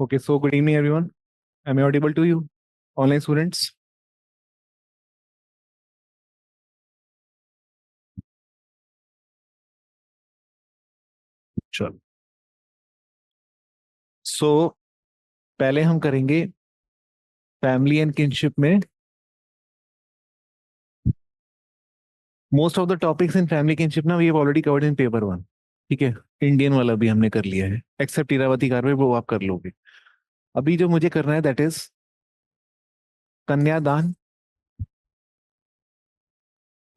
Okay, so good evening, everyone. Am I audible to you, online students? चलो, सो पहले हम करेंगे फैमिली एंड किनशिप में most of the topics in family kinship ना we have already covered in paper one. ठीक है, Indian वाला भी हमने कर लिया है एक्सेप्ट इरावती कारवे, वो आप कर लोगे। अभी जो मुझे करना है दैट इज कन्यादान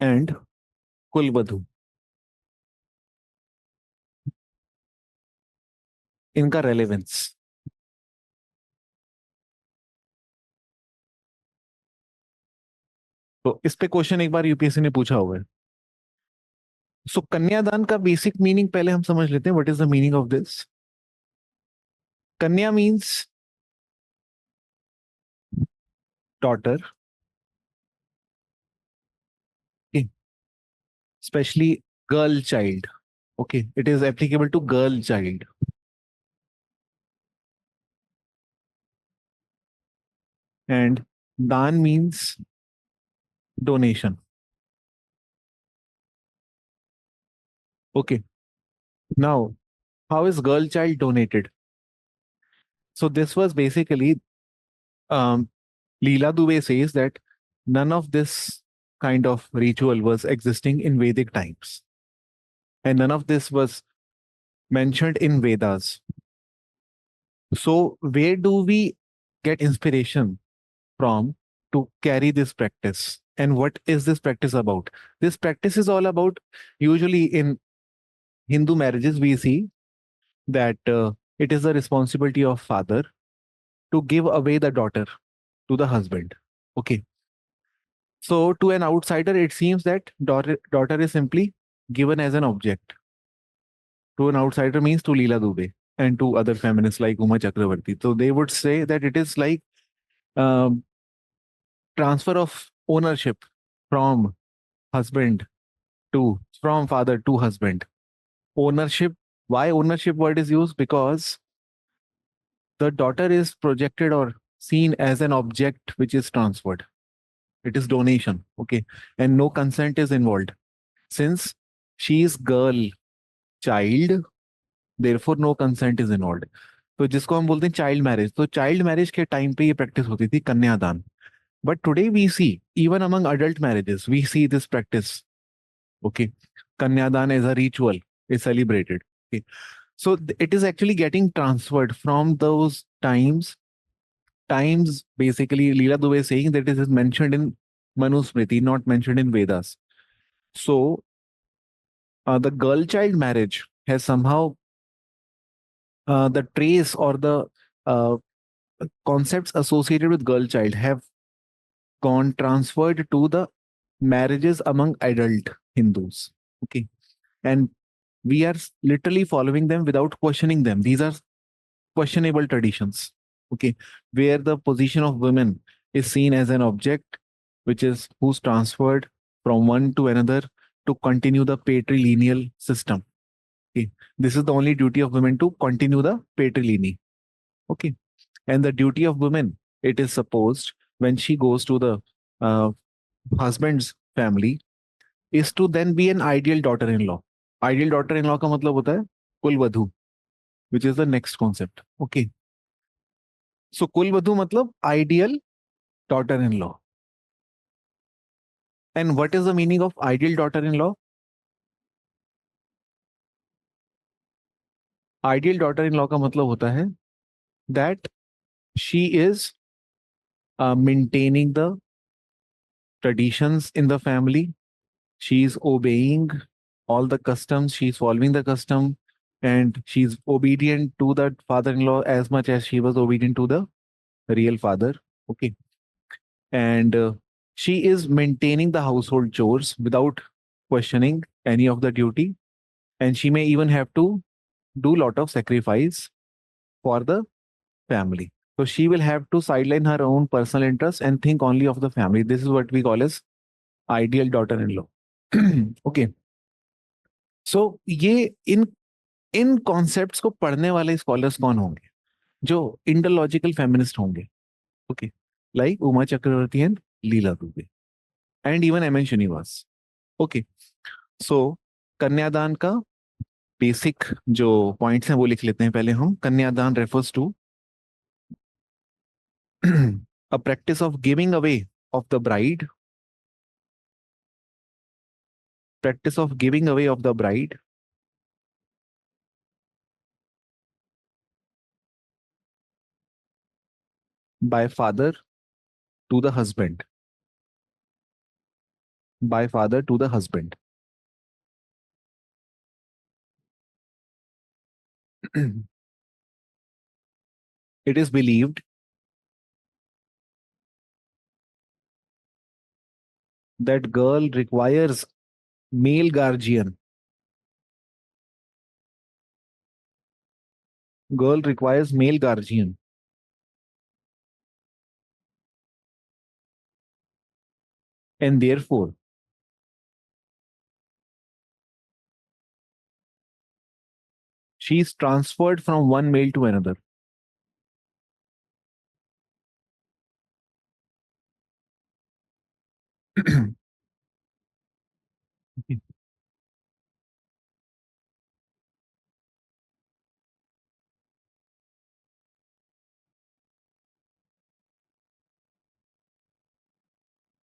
एंड कुलवधु, इनका रेलेवेंस। तो इस पे क्वेश्चन एक बार यूपीएससी ने पूछा हुआ है। सो कन्यादान का बेसिक मीनिंग पहले हम समझ लेते हैं, what is the meaning of this. Kanya means daughter, especially girl child. Okay, it is applicable to girl child. And dan means donation. Okay, now how is girl child donated? So this was basically um, Leela Dubey says that none of this kind of ritual was existing in Vedic times, and none of this was mentioned in Vedas. So where do we get inspiration from to carry this practice? And what is this practice about? This practice is all about, usually in Hindu marriages, we see that it is the responsibility of father to give away the daughter to the husband. Okay. So to an outsider, it seems that daughter is simply given as an object. To an outsider means to Leela Dubey and to other feminists like Uma Chakravarti. So they would say that it is like um, transfer of ownership from husband to from father to husband. Ownership, why ownership word is used? Because the daughter is projected or seen as an object which is transferred. It is donation. Okay, and no consent is involved. Since she is girl child, therefore no consent is involved. तो जिसको हम बोलते हैं child marriage, तो child marriage के time पे ये practice होती थी, कन्यादान। But today we see even among adult marriages we see this practice. Okay, kanyadan as a ritual is celebrated. Okay, so it is actually getting transferred from those times basically Leela Dubey is saying that it is mentioned in Manusmriti, not mentioned in Vedas. So the girl child marriage has somehow the trace or the uh, concepts associated with girl child have gone transferred to the marriages among adult Hindus. Okay, and we are literally following them without questioning them. These are questionable traditions. Okay, where the position of women is seen as an object which is who's transferred from one to another to continue the patrilineal system. Okay, this is the only duty of women, to continue the patrilineal. Okay, and the duty of women, it is supposed, when she goes to the uh, husband's family, is to then be an ideal daughter-in-law. Ideal daughter-in-law का मतलब होता है कुलवधू, which is the next concept. Okay, so कुलवधू मतलब ideal daughter-in-law. And what is the meaning of ideal daughter-in-law? Ideal daughter-in-law का मतलब होता है that she is maintaining the traditions in the family. She is obeying all the customs. She's following the custom, and she's obedient to the father-in-law as much as she was obedient to the real father. Okay, and she is maintaining the household chores without questioning any of the duty, and she may even have to do lot of sacrifice for the family. So she will have to sideline her own personal interests and think only of the family. This is what we call as ideal daughter-in-law. Okay, so ये इन इन concepts को पढ़ने वाले scholars कौन होंगे? जो Indological feminist होंगे, okay, like Uma Chakravarti and Leela Dube and even M N Srinivas, okay. So kanyadaan का basic जो पॉइंट्स हैं वो लिख लेते हैं पहले हम। Kanyadan refers to a practice of giving away of the bride, practice of giving away of the bride by father to the husband, by father to the husband. It is believed that male guardian, girl requires male guardian, and therefore she is transferred from one male to another.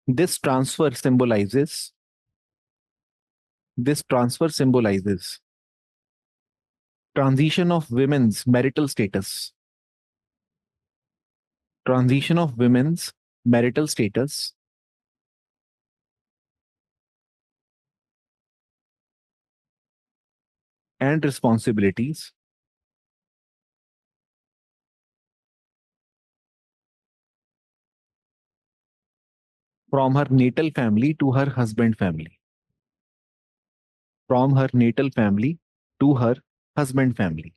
This transfer symbolizes, this transfer symbolizes transition of women's marital status, transition of women's marital status and responsibilities from her natal family to her husband family, from her natal family to her husband family.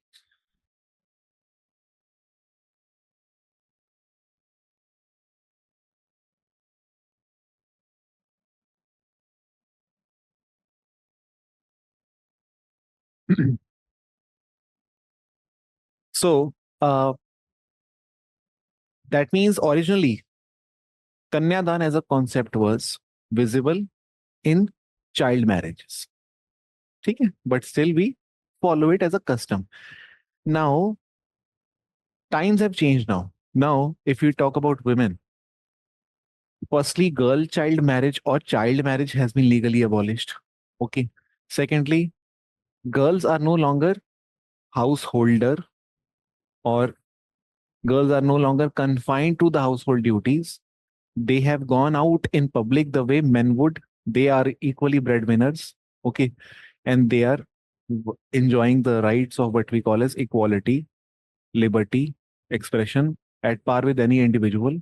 So that means originally Kanyadan as a concept was visible in child marriages. ठीक है? But still we follow it as a custom. Now times have changed now. Now if we talk about women, firstly girl child marriage or child marriage has been legally abolished. Okay. Secondly, girls are no longer householder, or girls are no longer confined to the household duties. They have gone out in public the way men would. They are equally breadwinners, okay, and they are enjoying the rights of what we call as equality, liberty, expression at par with any individual,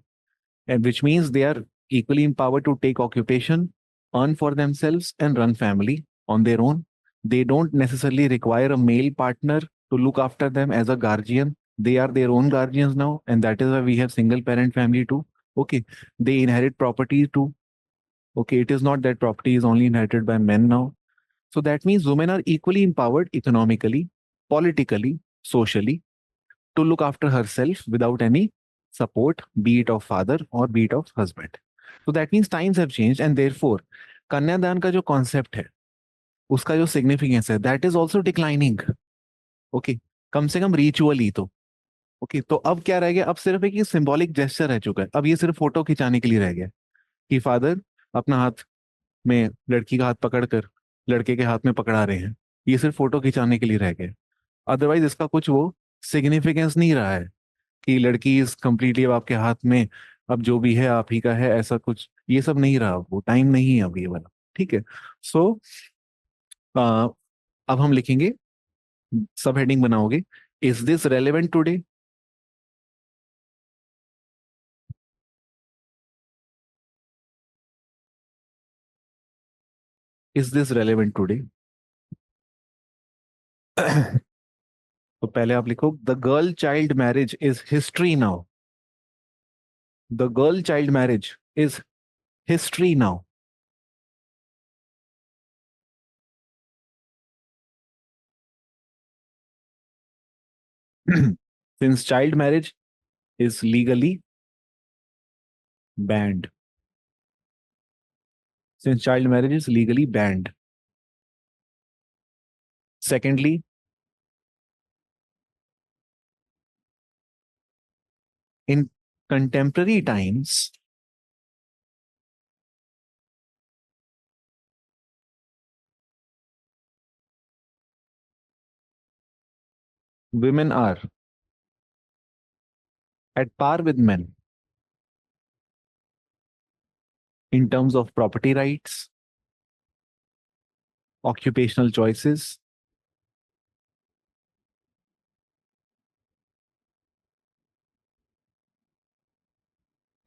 and which means they are equally empowered to take occupation, earn for themselves, and run family on their own. They don't necessarily require a male partner to look after them as a guardian. They are their own guardians now, and that is why we have single parent family too. Okay, they inherit property too. Okay, it is not that property is only inherited by men now. So that means women are equally empowered economically, politically, socially, to look after herself without any support, be it of father or be it of husband. So that means times have changed, and therefore कन्यादान का जो concept है, उसका जो significance है, that is also declining. Okay, कम से कम रिचुअली तो. ओके, तो अब क्या रह गया? अब सिर्फ एक सिंबॉलिक जेस्चर रह चुका है. अब ये सिर्फ फोटो खिंचाने के लिए रह गया कि फादर अपना हाथ में लड़की का हाथ पकड़कर लड़के के हाथ में पकड़ा रहे हैं. ये सिर्फ फोटो खिंचाने के लिए रह गया. अदरवाइज इसका कुछ वो सिग्निफिकेंस नहीं रहा है कि लड़की इज कंप्लीटली अब आपके हाथ में, अब जो भी है आप ही का है, ऐसा कुछ ये सब नहीं रहा. वो टाइम नहीं है अब ये वाला. ठीक है. सो अब हम लिखेंगे, सब हेडिंग बनाओगे, is this relevant today? Is this relevant today? तो पहले आप लिखो, the girl child marriage is history now. The girl child marriage is history now. Since child marriage is legally banned. Since child marriage is legally banned. Secondly, in contemporary times, women are at par with men in terms of property rights, occupational choices,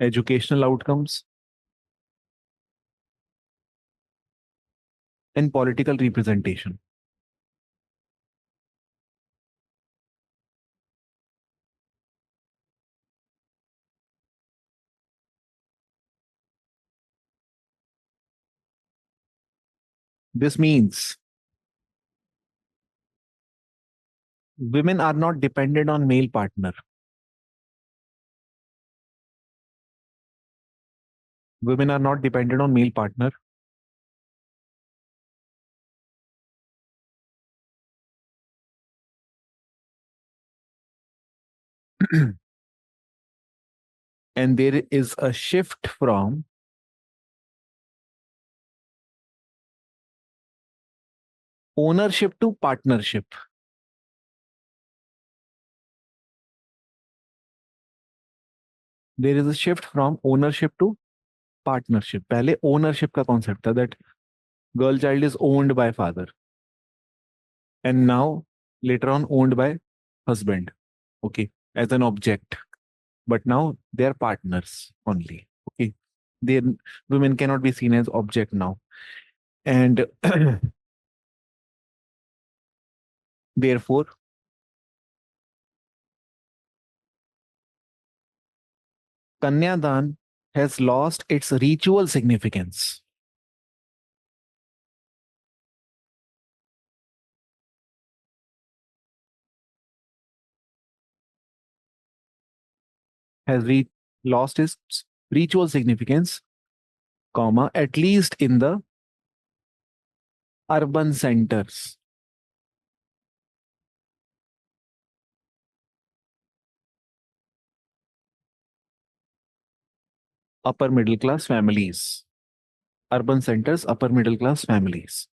educational outcomes, and political representation. This means women are not dependent on male partner. Women are not dependent on male partner. And there is a shift from ownership to partnership. There is a shift from ownership to partnership. पहले ownership का concept था that girl child is owned by father, and now later on owned by husband. Okay, as an object. But now they're partners only. Okay, they women cannot be seen as object now, and therefore Kanyadan has lost its ritual significance. Has lost its ritual significance, comma, at least in the urban centers. Upper middle class families. Urban centers, upper middle class families.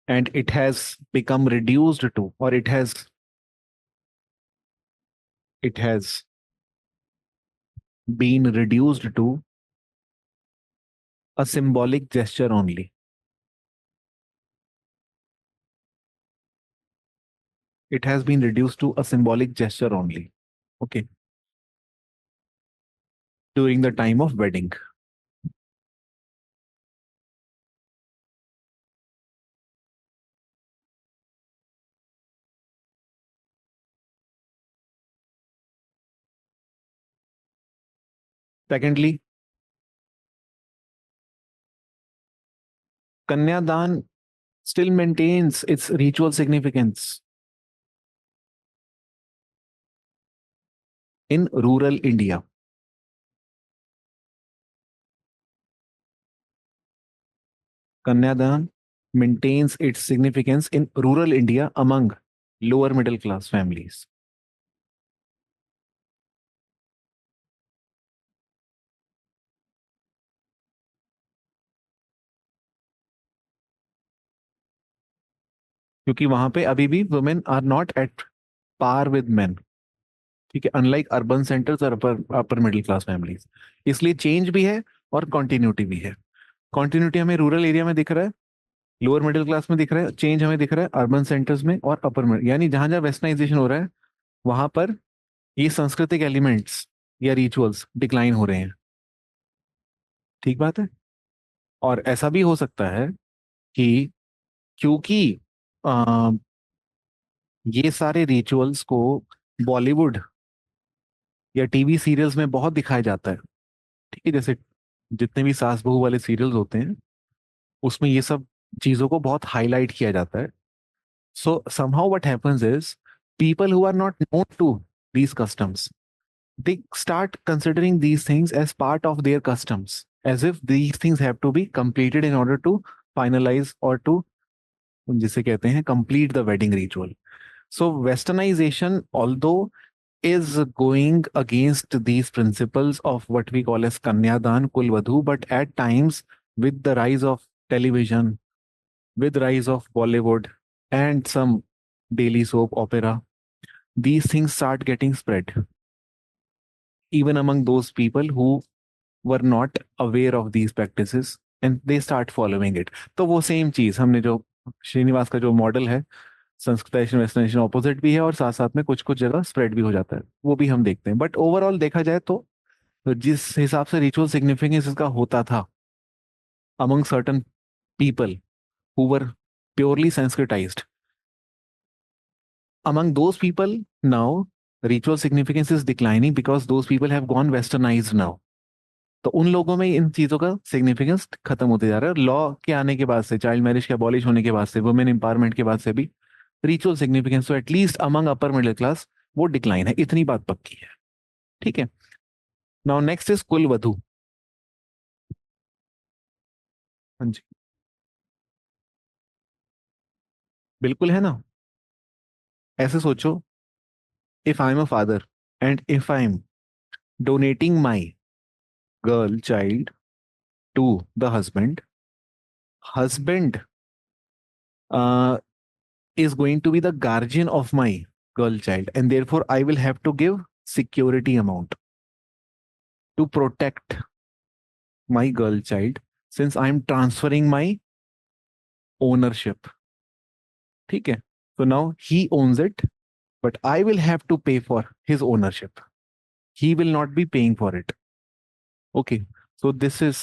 And it has become reduced to, or it has been reduced to a symbolic gesture only. It has been reduced to a symbolic gesture only. Okay. During the time of wedding. Secondly, Kanyadan still maintains its ritual significance in rural India. Kanyadan maintains its significance in rural India among lower middle class families. क्योंकि वहां पे अभी भी women are not at par with men. ठीक है, unlike urban centres और upper middle class families. इसलिए change भी है और कॉन्टिन्यूटी भी है. कॉन्टिन्यूटी हमें रूरल एरिया में दिख रहा है, लोअर मिडिल क्लास में दिख रहा है. चेंज हमें दिख रहा है अर्बन सेंटर्स में और अपर मिडिल, यानी जहां जहां वेस्टर्नाइजेशन हो रहा है वहां पर ये सांस्कृतिक एलिमेंट्स या रिचुअल्स डिक्लाइन हो रहे हैं. ठीक बात है. और ऐसा भी हो सकता है कि क्योंकि अ, ये सारे रिचुअल्स को बॉलीवुड या टीवी सीरियल्स में बहुत दिखाया जाता है। ठीक है, जैसे जितने भी सास बहू वाले सीरियल्स होते हैं उसमें ये सब चीजों को बहुत हाईलाइट किया जाता है। So somehow what happens is people who are not known to these customs, they start considering these things as part of their customs, as if these things have to be completed in order to finalize or to, जिसे कहते हैं, complete the wedding ritual. So westernization, although is going against these principles of what we call as kanyadan kulvadhu, but at times with the rise of television, with rise of Bollywood and some daily soap opera, these things start getting spread even among those people who were not aware of these practices and they start following it. तो वो same चीज हमने जो श्रीनिवास का जो model है, Sanskritisation westernisation opposite भी है और साथ साथ में कुछ कुछ जगह स्प्रेड भी हो जाता है, वो भी हम देखते हैं। बट ओवरऑल देखा जाए तो जिस हिसाब से रिचुअल सिग्निफिकेंस इसका होता था among certain people who were purely sanskritized, among those people now ritual significance is declining because those people have gone westernized now. तो उन लोगों में इन चीजों का सिग्निफिकेंस खत्म होते जा रहा है। लॉ के आने के बाद से, चाइल्ड मैरिज के अबॉलिश होने के बाद से, वुमेन एम्पावरमेंट के बाद से भी रिचुअल सिग्निफिकेंस तो एटलीस्ट अमंग अपर मिडिल क्लास वो डिक्लाइन है, इतनी बात पक्की है। ठीक है। नाउ नेक्स्ट इज कुल वधु। हाँ जी, बिल्कुल है ना। ऐसे सोचो, if I am a father and if I am donating my girl child to the husband, husband is going to be the guardian of my girl child, and therefore I will have to give security amount to protect my girl child since I am transferring my ownership. ठीक है, so now he owns it, but I will have to pay for his ownership. He will not be paying for it. Okay, so this is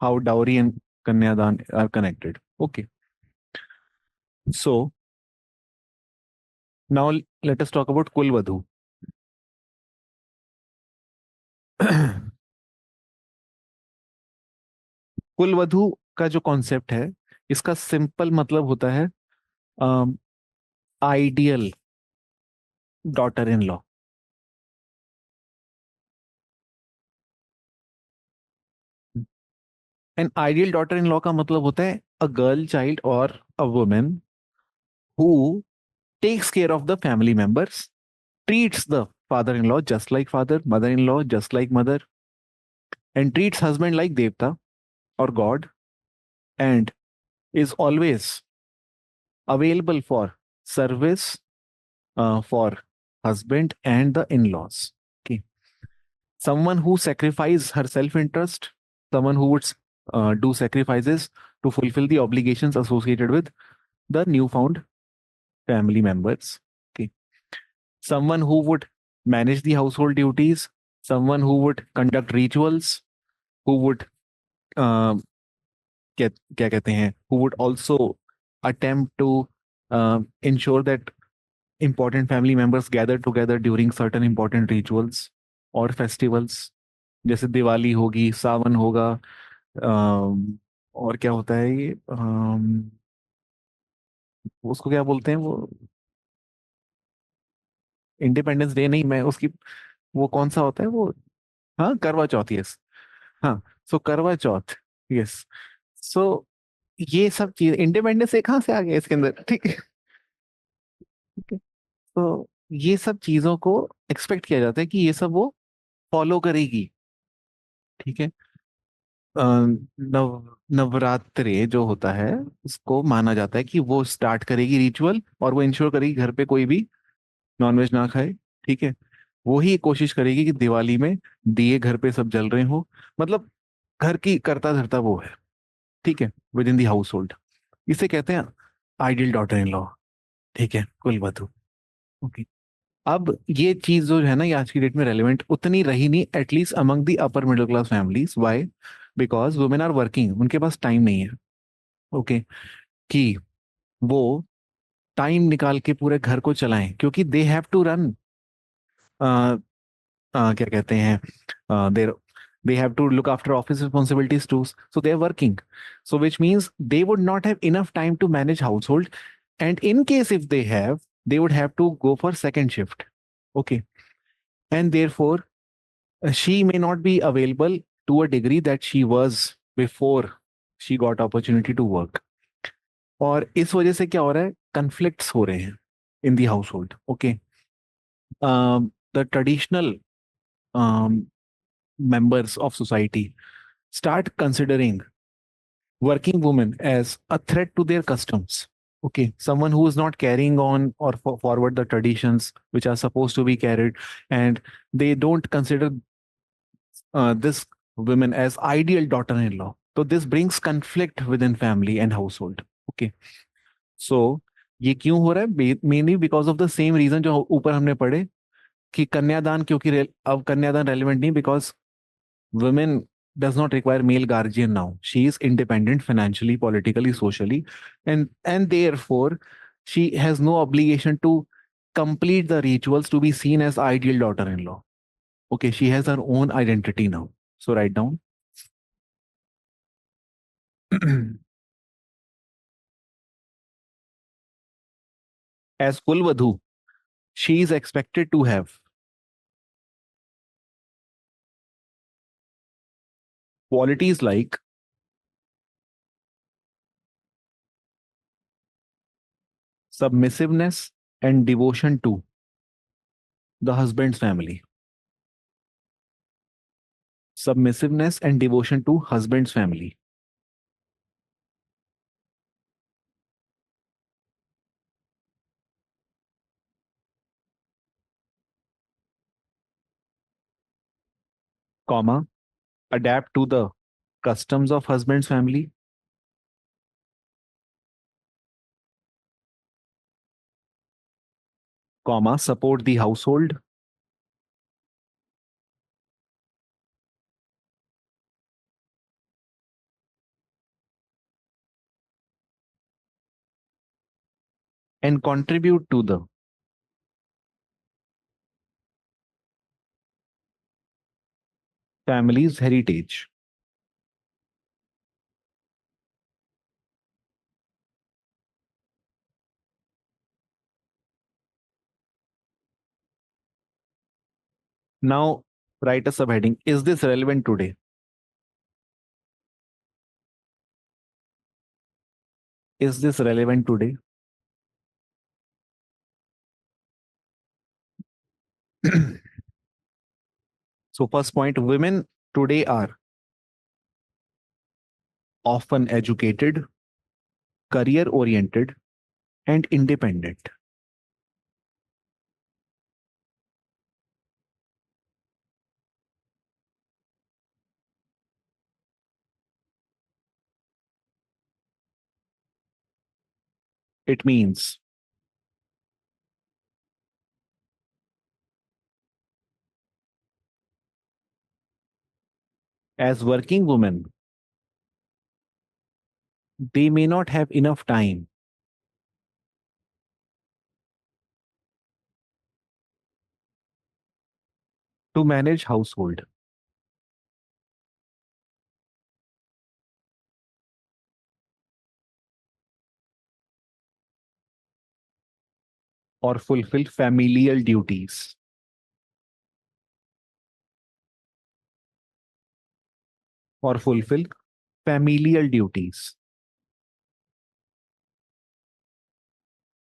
how dowry and kanyadan are connected. Okay, so now let us talk about kulvadhu. कुलवधु का जो concept है, इसका simple मतलब होता है ideal daughter in law. An ideal daughter in law का मतलब होता है अ गर्ल चाइल्ड और a woman who takes care of the family members, treats the father in law just like father, mother in law just like mother, and treats husband like devta और god, and is always available for service for husband and the in-laws. Okay, someone who sacrifices her self-interest, someone who would do sacrifices to fulfill the obligations associated with the newfound family members. Okay, someone who would manage the household duties, someone who would conduct rituals, who would uh, क्या क्या कहते हैं, who would also attempt to ensure that important family members gather together during certain important rituals और festivals, जैसे दिवाली होगी, सावन होगा, और क्या होता है ये, उसको क्या बोलते हैं वो, इंडिपेंडेंस डे नहीं, मैं उसकी, वो कौन सा होता है वो, हाँ करवा चौथ, यस। हाँ, सो करवा चौथ, यस। सो ये सब चीज, इंडिपेंडेंस डे कहाँ से आ गया इसके अंदर, ठीक है। ठीक है, तो ये सब चीजों को एक्सपेक्ट किया जाता है कि ये सब वो फॉलो करेगी। ठीक है। नवरात्रे जो होता है उसको माना जाता है कि वो स्टार्ट करेगी रिचुअल और वो इंश्योर करेगी घर पे कोई भी नॉनवेज ना खाए। ठीक है, वो ही कोशिश करेगी कि दिवाली में दिए घर पे सब जल रहे हो, मतलब घर की करता धरता वो है। ठीक है, with in the house hold, इसे कहते हैं आइडियल डॉटर इन लॉ। ठीक है, कुलवधु। ओके, अब ये चीज जो है ना, ये आज की डेट में रेलिवेंट उतनी रही नहीं, at least among the upper middle class families. Why? Because women are working, उनके पास टाइम नहीं है। ओके, कि वो टाइम निकाल के पूरे घर को चलाएं, क्योंकि दे हैव टू रन क्या कहते हैं, देर they have to look after office responsibilities too, so they're working, so which means they would not have enough time to manage household, and in case if they have, they would have to go for second shift. Okay. And therefore she may not be available to a degree that she was before she got opportunity to work. और इस वजह से क्या हो रहा है, conflicts हो रहे हैं in the household. Okay. The traditional members of society start considering working women as a threat to their customs. Okay, someone who is not carrying on or forward the traditions which are supposed to be carried, and they don't consider this women as ideal daughter-in-law. So this brings conflict within family and household. Okay, so ये क्यों हो रहा है, mainly because of the same reason जो ऊपर हमने पढ़े कि कन्यादान, क्योंकि अब कन्यादान रेलिवेंट नहीं, because women does not require male guardian now. She is independent financially, politically, socially, and therefore she has no obligation to complete the rituals to be seen as ideal daughter-in-law. Okay, she has her own identity now. So write down. As Kulvadhu, she is expected to have qualities like submissiveness and devotion to the husband's family. Submissiveness and devotion to husband's family. Comma, adapt to the customs of husband's family. Comma, support the household. And contribute to the family's heritage. Now, write a subheading. Is this relevant today? Is this relevant today? So, first point, women today are often educated, career oriented, and independent. It means as working women, they may not have enough time to manage household or fulfill familial duties. Or fulfill familial duties.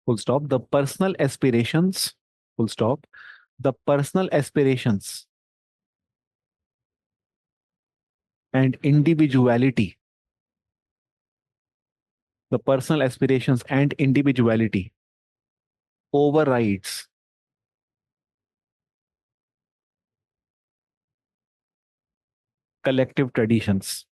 Full stop. The personal aspirations. Full stop. The personal aspirations and individuality. The personal aspirations and individuality overrides collective traditions.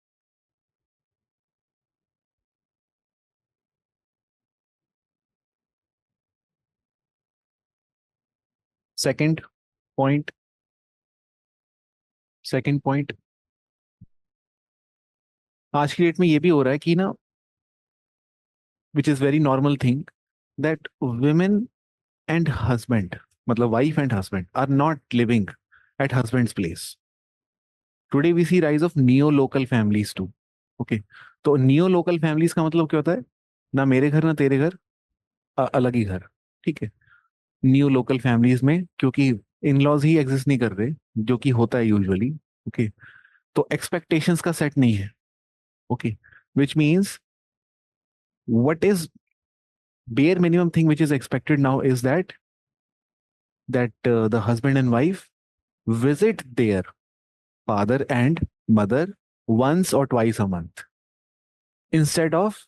Second point. Second point. आज की date में ये भी हो रहा है कि ना, which is very normal thing, that women and husband, मतलब wife and husband, are not living at husband's place. Today we see rise of neo-local families too. Okay. तो neo-local families का मतलब क्या होता है? ना मेरे घर ना तेरे घर, अलग ही घर. ठीक है. न्यू लोकल फैमिलीज में क्योंकि इन लॉज ही एग्जिस्ट नहीं कर रहे, जो कि होता है यूजुअली. ओके. तो एक्सपेक्टेशंस का सेट नहीं है. Okay. Which means what is bare minimum thing which is expected now is that the husband and wife visit their father and mother once or twice a month instead of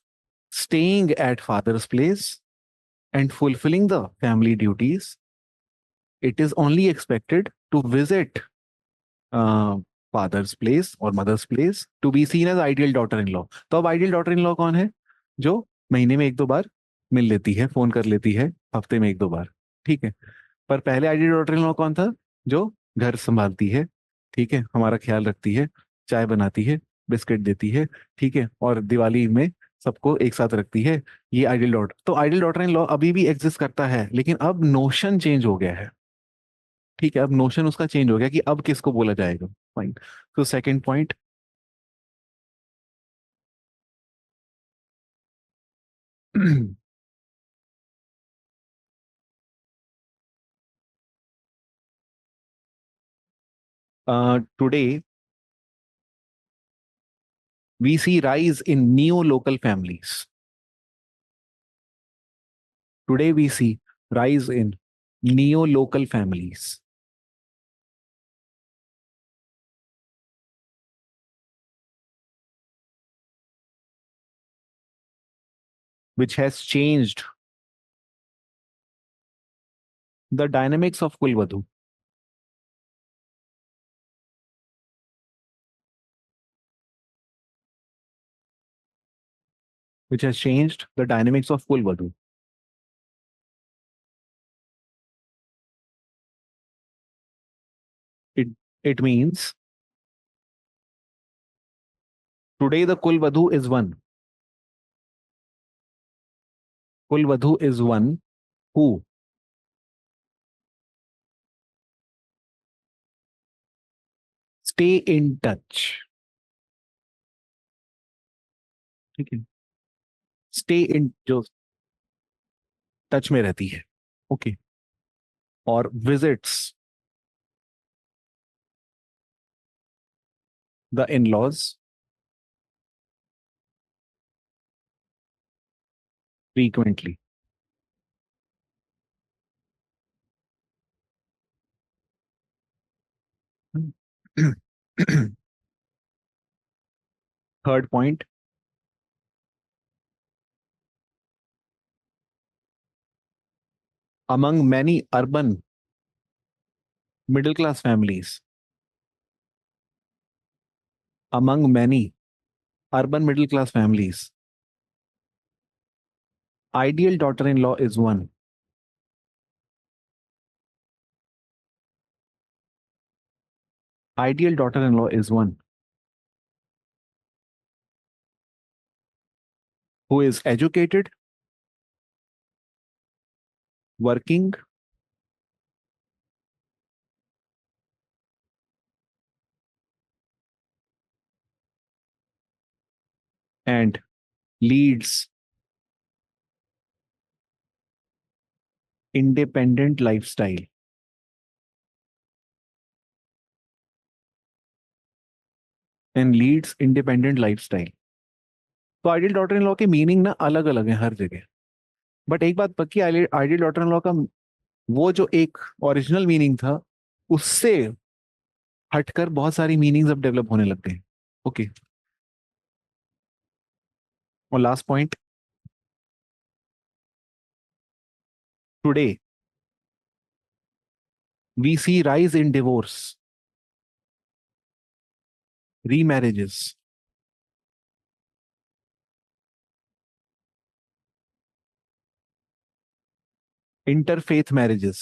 staying at father's place and fulfilling the family duties. It is only expected to visit father's place और mother's place to be seen as ideal daughter in law. तो अब ideal daughter in law कौन है? जो महीने में एक दो बार मिल लेती है, फोन कर लेती है हफ्ते में एक दो बार. ठीक है. पर पहले आइडियल डॉटर इन लॉ कौन था? जो घर संभालती है, ठीक है, हमारा ख्याल रखती है, चाय बनाती है, बिस्किट देती है, ठीक है, और दिवाली में सबको एक साथ रखती है. ये आइडियल डॉटर. तो आइडियल डॉटर इन लॉ अभी भी एग्जिस्ट करता है, लेकिन अब नोशन चेंज हो गया है. ठीक है. अब नोशन उसका चेंज हो गया कि अब किसको बोला जाएगा. फाइन. तो second point. Today we see rise in neo-local families. Today we see rise in neo-local families, which has changed the dynamics of Kulvadhu. Which has changed the dynamics of Kulvadhu. It it means today the Kulvadhu is one. Kulvadhu is one who stay in touch. ठीक है. Stay in जो touch में रहती है. Okay. और visits the in laws frequently. Third point. Among many urban middle class families, among many urban middle class families, ideal daughter in law is one. Ideal daughter in law is one who is educated, working, and leads independent lifestyle. And leads independent lifestyle. तो ideal daughter in law के meaning ना अलग अलग है हर जगह. But एक बात पक्की, आइडियल डॉटर इन लॉ का वो जो एक ओरिजिनल मीनिंग था, उससे हटकर बहुत सारी मीनिंग्स अब डेवलप होने लग गए. ओके. और last point. Today we see rise in divorce, remarriages, interfaith marriages,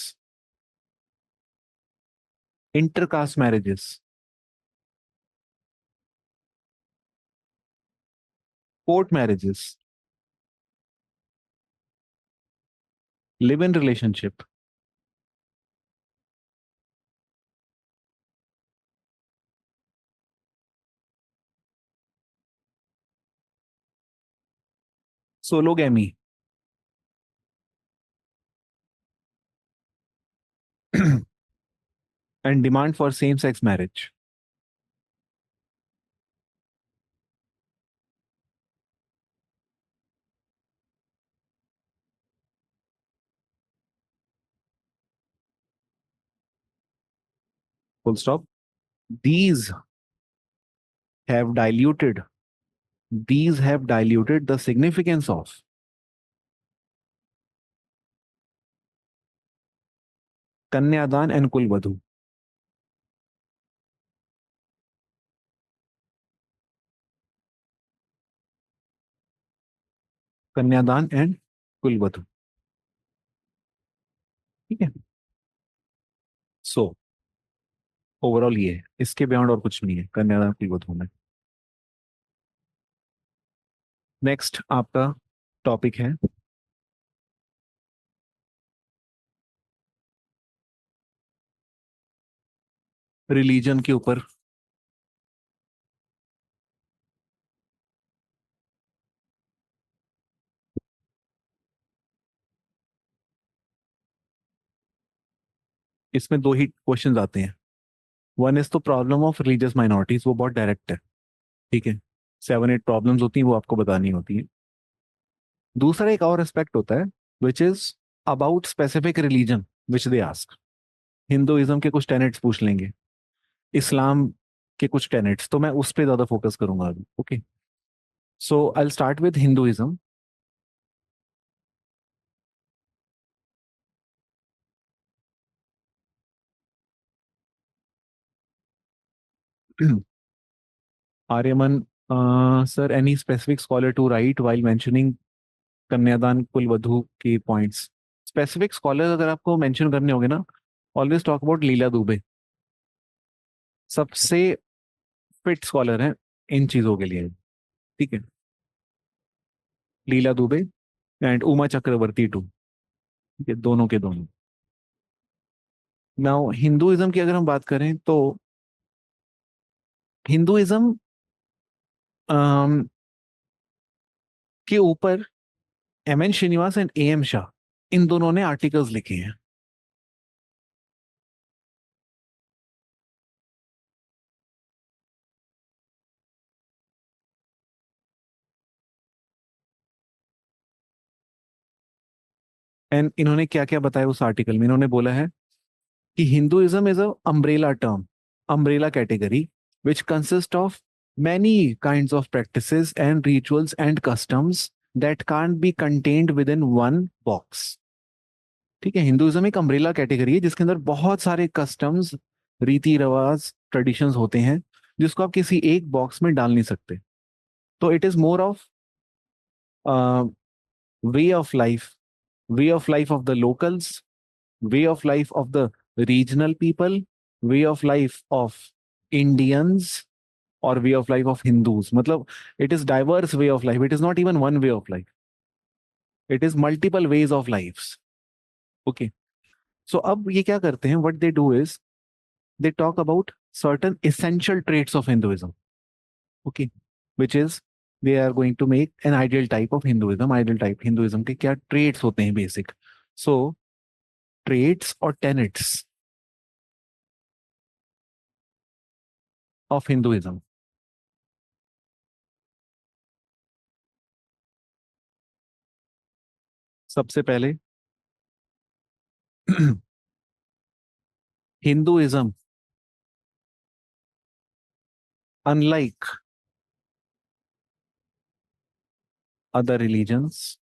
intercaste marriages, court marriages, live in relationship, sologamy and demand for same-sex marriage. Full stop. These have diluted. These have diluted the significance of कन्यादान and कुलवधु. कन्यादान and कुलवधु. ठीक है. So overall ये है, इसके beyond और कुछ नहीं है कन्यादान कुलवधु में. नेक्स्ट आपका टॉपिक है रिलीजन के ऊपर. इसमें दो ही क्वेश्चन आते हैं. वन इज तो प्रॉब्लम ऑफ रिलीजियस माइनॉरिटीज, वो बहुत डायरेक्ट है. ठीक है. 7-8 प्रॉब्लम्स होती हैं, वो आपको बतानी होती है. दूसरा एक और एस्पेक्ट होता है which is about specific religion which they ask. Hinduism के कुछ टेनेट्स पूछ लेंगे, इस्लाम के कुछ टेनेट्स, तो मैं उस पर ज्यादा फोकस करूंगा अभी. Okay. So I start with Hinduism. Aryaman. Sir any specific scholar to write while mentioning kanyadan कुलवधु के पॉइंट्स. स्पेसिफिक स्कॉलर अगर आपको मेंशन करने होंगे ना, ऑलवेज टॉक अबाउट लीला दुबे. सबसे फिट स्कॉलर है इन चीजों के लिए. ठीक है. Leela Dube and Uma Chakravarti too. ठीक है, दोनों के दोनों. नाउ हिंदुइज्म की अगर हम बात करें तो हिंदुइज्म के ऊपर M N Srinivas and A M Shah, इन दोनों ने आर्टिकल्स लिखे हैं. एंड इन्होंने क्या क्या बताया उस आर्टिकल में. इन्होंने बोला है कि Hinduism is a umbrella term, umbrella category which consist of many kinds of practices and rituals and customs that can't be contained within one box. ठीक है. हिंदुइज्म एक अम्ब्रेला कैटेगरी है जिसके अंदर बहुत सारे कस्टम्स, रीति रिवाज, ट्रेडिशंस होते हैं जिसको आप किसी एक बॉक्स में डाल नहीं सकते. तो it is more of way of life, way of life of the locals, way of life of the regional people, way of life of Indians और way of life of Hindus. मतलब it is diverse way of life. It is not even one way of life, it is multiple ways of life. Okay. So अब ये क्या करते हैं, what they do is they talk about certain essential traits of Hinduism. Okay, which is they are going to make an ideal type of Hinduism. Ideal type Hinduism के क्या traits होते हैं basic. So traits or tenets of Hinduism. सबसे पहले Hinduism, unlike other religions,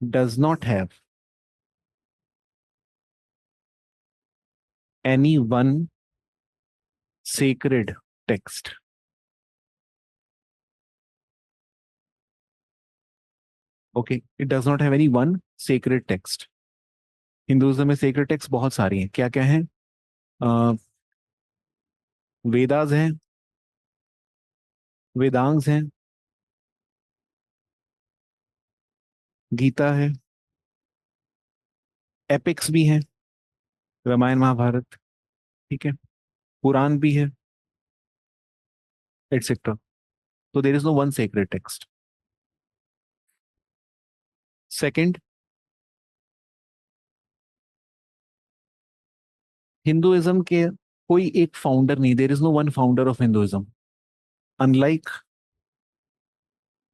does not have any one sacred text. Okay, it does not have any one sacred text. Hinduism में sacred texts बहुत सारी हैं. क्या क्या हैं? वेदास हैं, वेदांग्स हैं, गीता है, एपिक्स भी हैं, रामायण महाभारत. ठीक है. पुराण भी है, etcetera. So there is no one sacred text. Second, Hinduism के कोई एक फाउंडर नहीं, there is no one founder of Hinduism. Unlike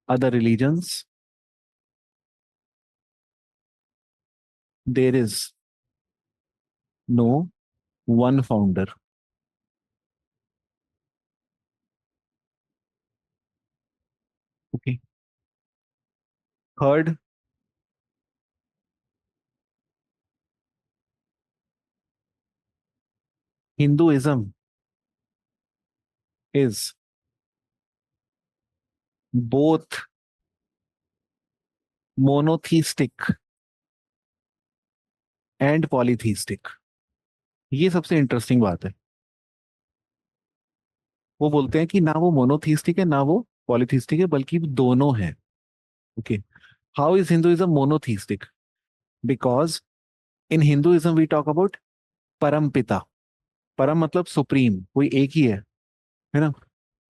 other religions, there is no one founder. Okay. Third, Hinduism is both monotheistic and polytheistic. ये सबसे interesting बात है. वो बोलते हैं कि ना वो मोनोथीस्टिक है ना वो पॉलीथीस्टिक है, बल्कि दोनों है. Okay. How is Hinduism monotheistic? Because in Hinduism we talk about param pita. परम मतलब सुप्रीम, कोई एक ही है ना.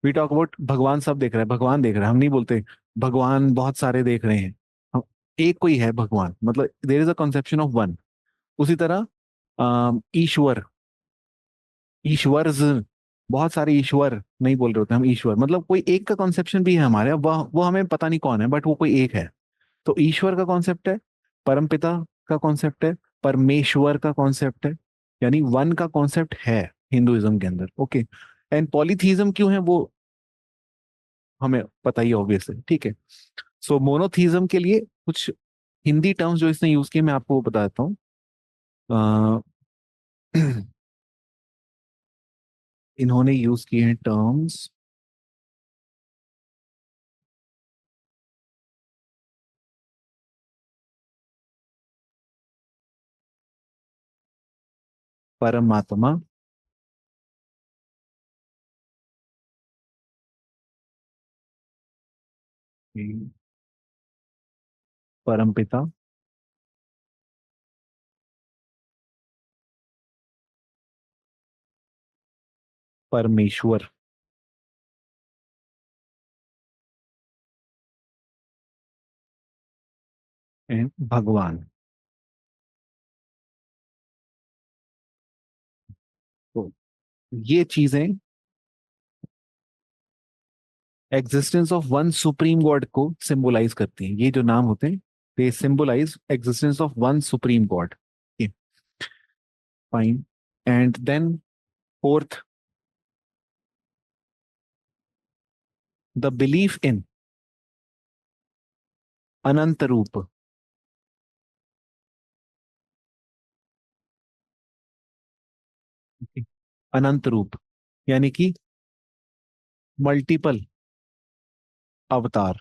वी टॉक अबाउट भगवान, सब देख रहा है, भगवान देख रहा है. हम नहीं बोलते भगवान बहुत सारे देख रहे हैं. हम एक कोई है भगवान, मतलब देर is a conception of one. उसी तरह ईश्वर, ईश्वर, बहुत सारे ईश्वर नहीं बोल रहे होते हम. ईश्वर मतलब कोई एक का कॉन्सेप्शन भी है हमारे, वो हमें पता नहीं कौन है, बट वो कोई एक है. तो ईश्वर का कॉन्सेप्ट है, परमपिता का कॉन्सेप्ट है, परमेश्वर का कॉन्सेप्ट है. यानी वन का कॉन्सेप्ट है हिंदुइज्म के अंदर. ओके. एंड पॉलीथीज्म क्यों है वो हमें पता ही, ऑब्वियसली. ठीक है. सो मोनोथीज्म के लिए कुछ हिंदी टर्म्स जो इसने यूज किए, मैं आपको वो बता देता हूँ. अ, इन्होंने यूज किए हैं टर्म्स. परमात्मा, परमपिता, परमेश्वर एंड भगवान. तो ये चीजें existence of one supreme god को सिंबलाइज करती हैं. ये जो नाम होते हैं, they symbolise existence of one supreme god. Fine. And then fourth, the belief in anant roop. Anant रूप यानी कि मल्टीपल अवतार,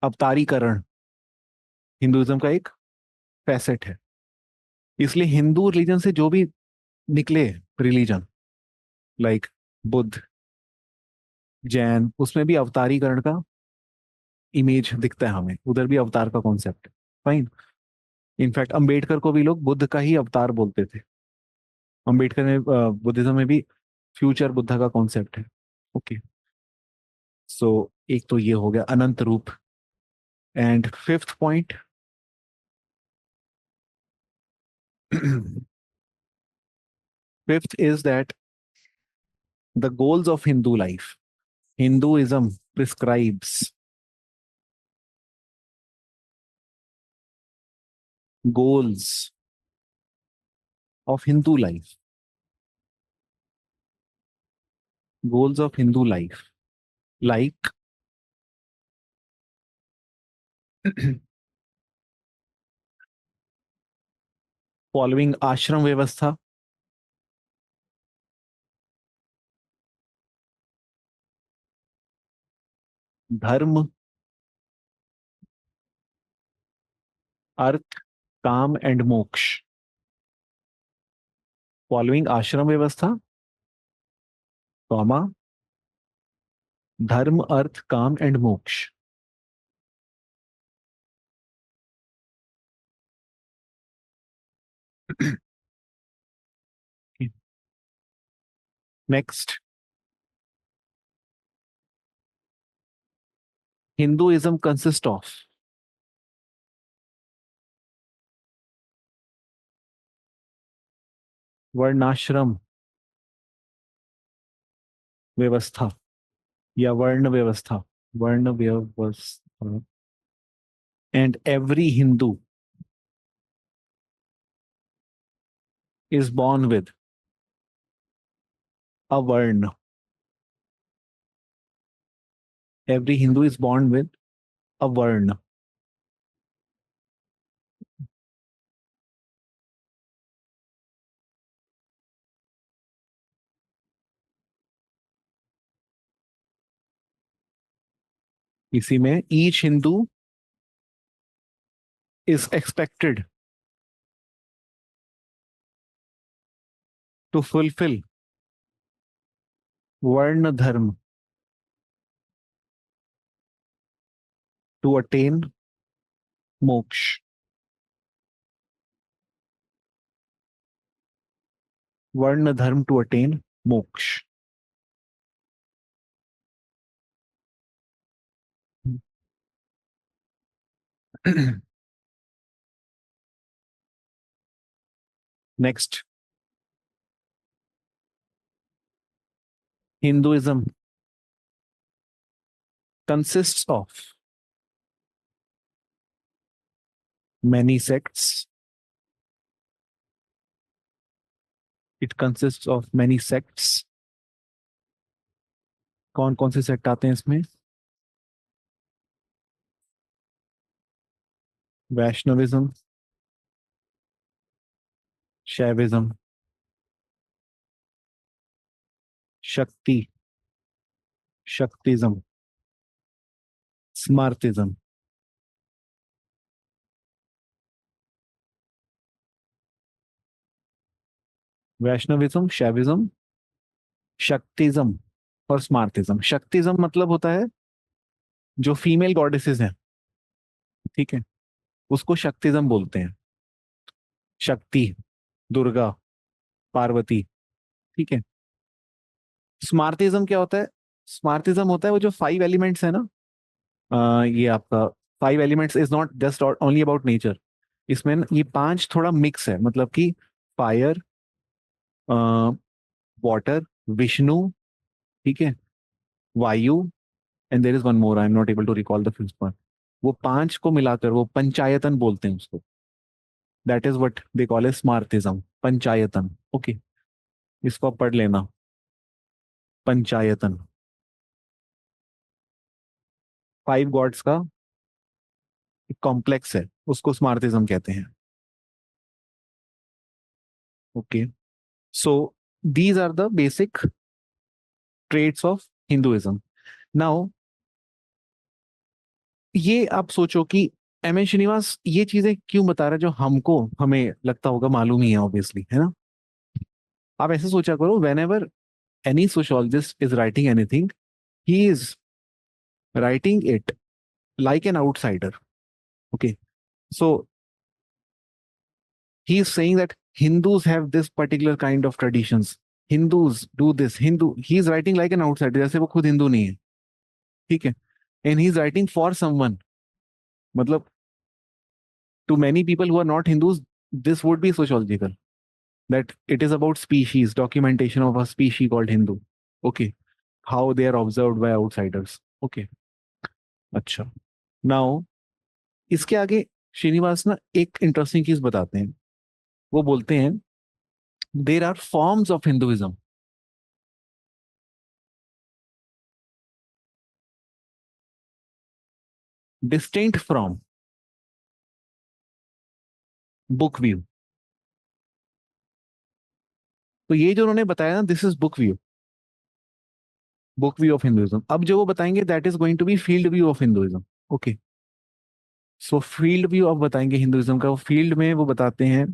अवतारीकरण हिंदुइज्म का एक फैसेट है. इसलिए हिंदू रिलीजन से जो भी निकले रिलीजन, लाइक बुद्ध, जैन, उसमें भी अवतारीकरण का इमेज दिखता है हमें. उधर भी अवतार का कॉन्सेप्ट है. फाइन. इनफैक्ट अंबेडकर को भी लोग बुद्ध का ही अवतार बोलते थे. अंबेडकर ने बुद्धिज्म में भी फ्यूचर बुद्धा का कॉन्सेप्ट है. ओके. सो एक तो ये हो गया अनंत रूप. And fifth point, fifth is that the goals of Hindu life, Hinduism prescribes goals of Hindu life, goals of Hindu life, like following आश्रम व्यवस्था, धर्म, अर्थ, काम एंड मोक्ष. फॉलोइंग आश्रम व्यवस्था, कॉमा, धर्म, अर्थ, काम एंड मोक्ष. नेक्स्ट, Hinduism consists of वर्णाश्रम व्यवस्था या वर्ण व्यवस्था and every Hindu is born with a varna. Every Hindu is born with a varna. इसी में each Hindu is expected to fulfill varna dharma to attain moksha. Varna dharma to attain moksha. Next, Hinduism consists of many sects. It consists of many sects. कौन कौन से sect आते हैं इसमें? Vaishnavism, Shaivism, शक्ति, शक्तिज्म, स्मार्तिज्म. Vaishnavism, Shaivism, शक्तिज्म और स्मार्तिज्म. शक्तिज्म मतलब होता है जो फीमेल गॉडेसेस हैं, ठीक है, उसको शक्तिज्म बोलते हैं. शक्ति, दुर्गा, पार्वती, ठीक है. स्मार्तिज्म क्या होता है? स्मार्तिज्म होता है वो जो 5 एलिमेंट्स है ना, ये आपका 5 elements is not just only about nature. इसमें ये 5 थोड़ा मिक्स है, मतलब कि फायर, वाटर, विष्णु, ठीक है, Vayu, and there is one more, I am not able to recall the fifth one. वो 5 को मिलाकर वो पंचायतन बोलते हैं उसको. That is what they call a Smartism, panchayatan. Okay, इसको आप पढ़ लेना, पंचायतन. 5 गॉड्स का एक कॉम्प्लेक्स है, उसको स्मार्तिज्म कहते हैं. Okay, so these are the basic traits of Hinduism. Now ये आप सोचो कि एम एन श्रीनिवास ये चीजें क्यों बता रहा है जो हमको हमें लगता होगा मालूम ही है, ऑब्वियसली, है ना. आप ऐसे सोचा करो, when ever any sociologist is writing anything, he is writing it like an outsider. Okay, so he is saying that Hindus have this particular kind of traditions. Hindus do this. He is writing like an outsider, जैसे वो खुद हिंदू नहीं है, ठीक है. And he is writing for someone. मतलब to many people who are not Hindus, this would be sociological. That it is about species, documentation of a species called Hindu. Okay, how they are observed by outsiders. Okay, अच्छा. Now इसके आगे श्रीनिवास ना एक interesting चीज बताते हैं. वो बोलते हैं there are forms of Hinduism distinct from book view. तो ये जो उन्होंने बताया ना, this is book view of Hinduism. अब जो वो बताएंगे that is going to be field view of Hinduism. Okay, so field view अब बताएंगे हिंदुइज्म का. वो फील्ड में वो बताते हैं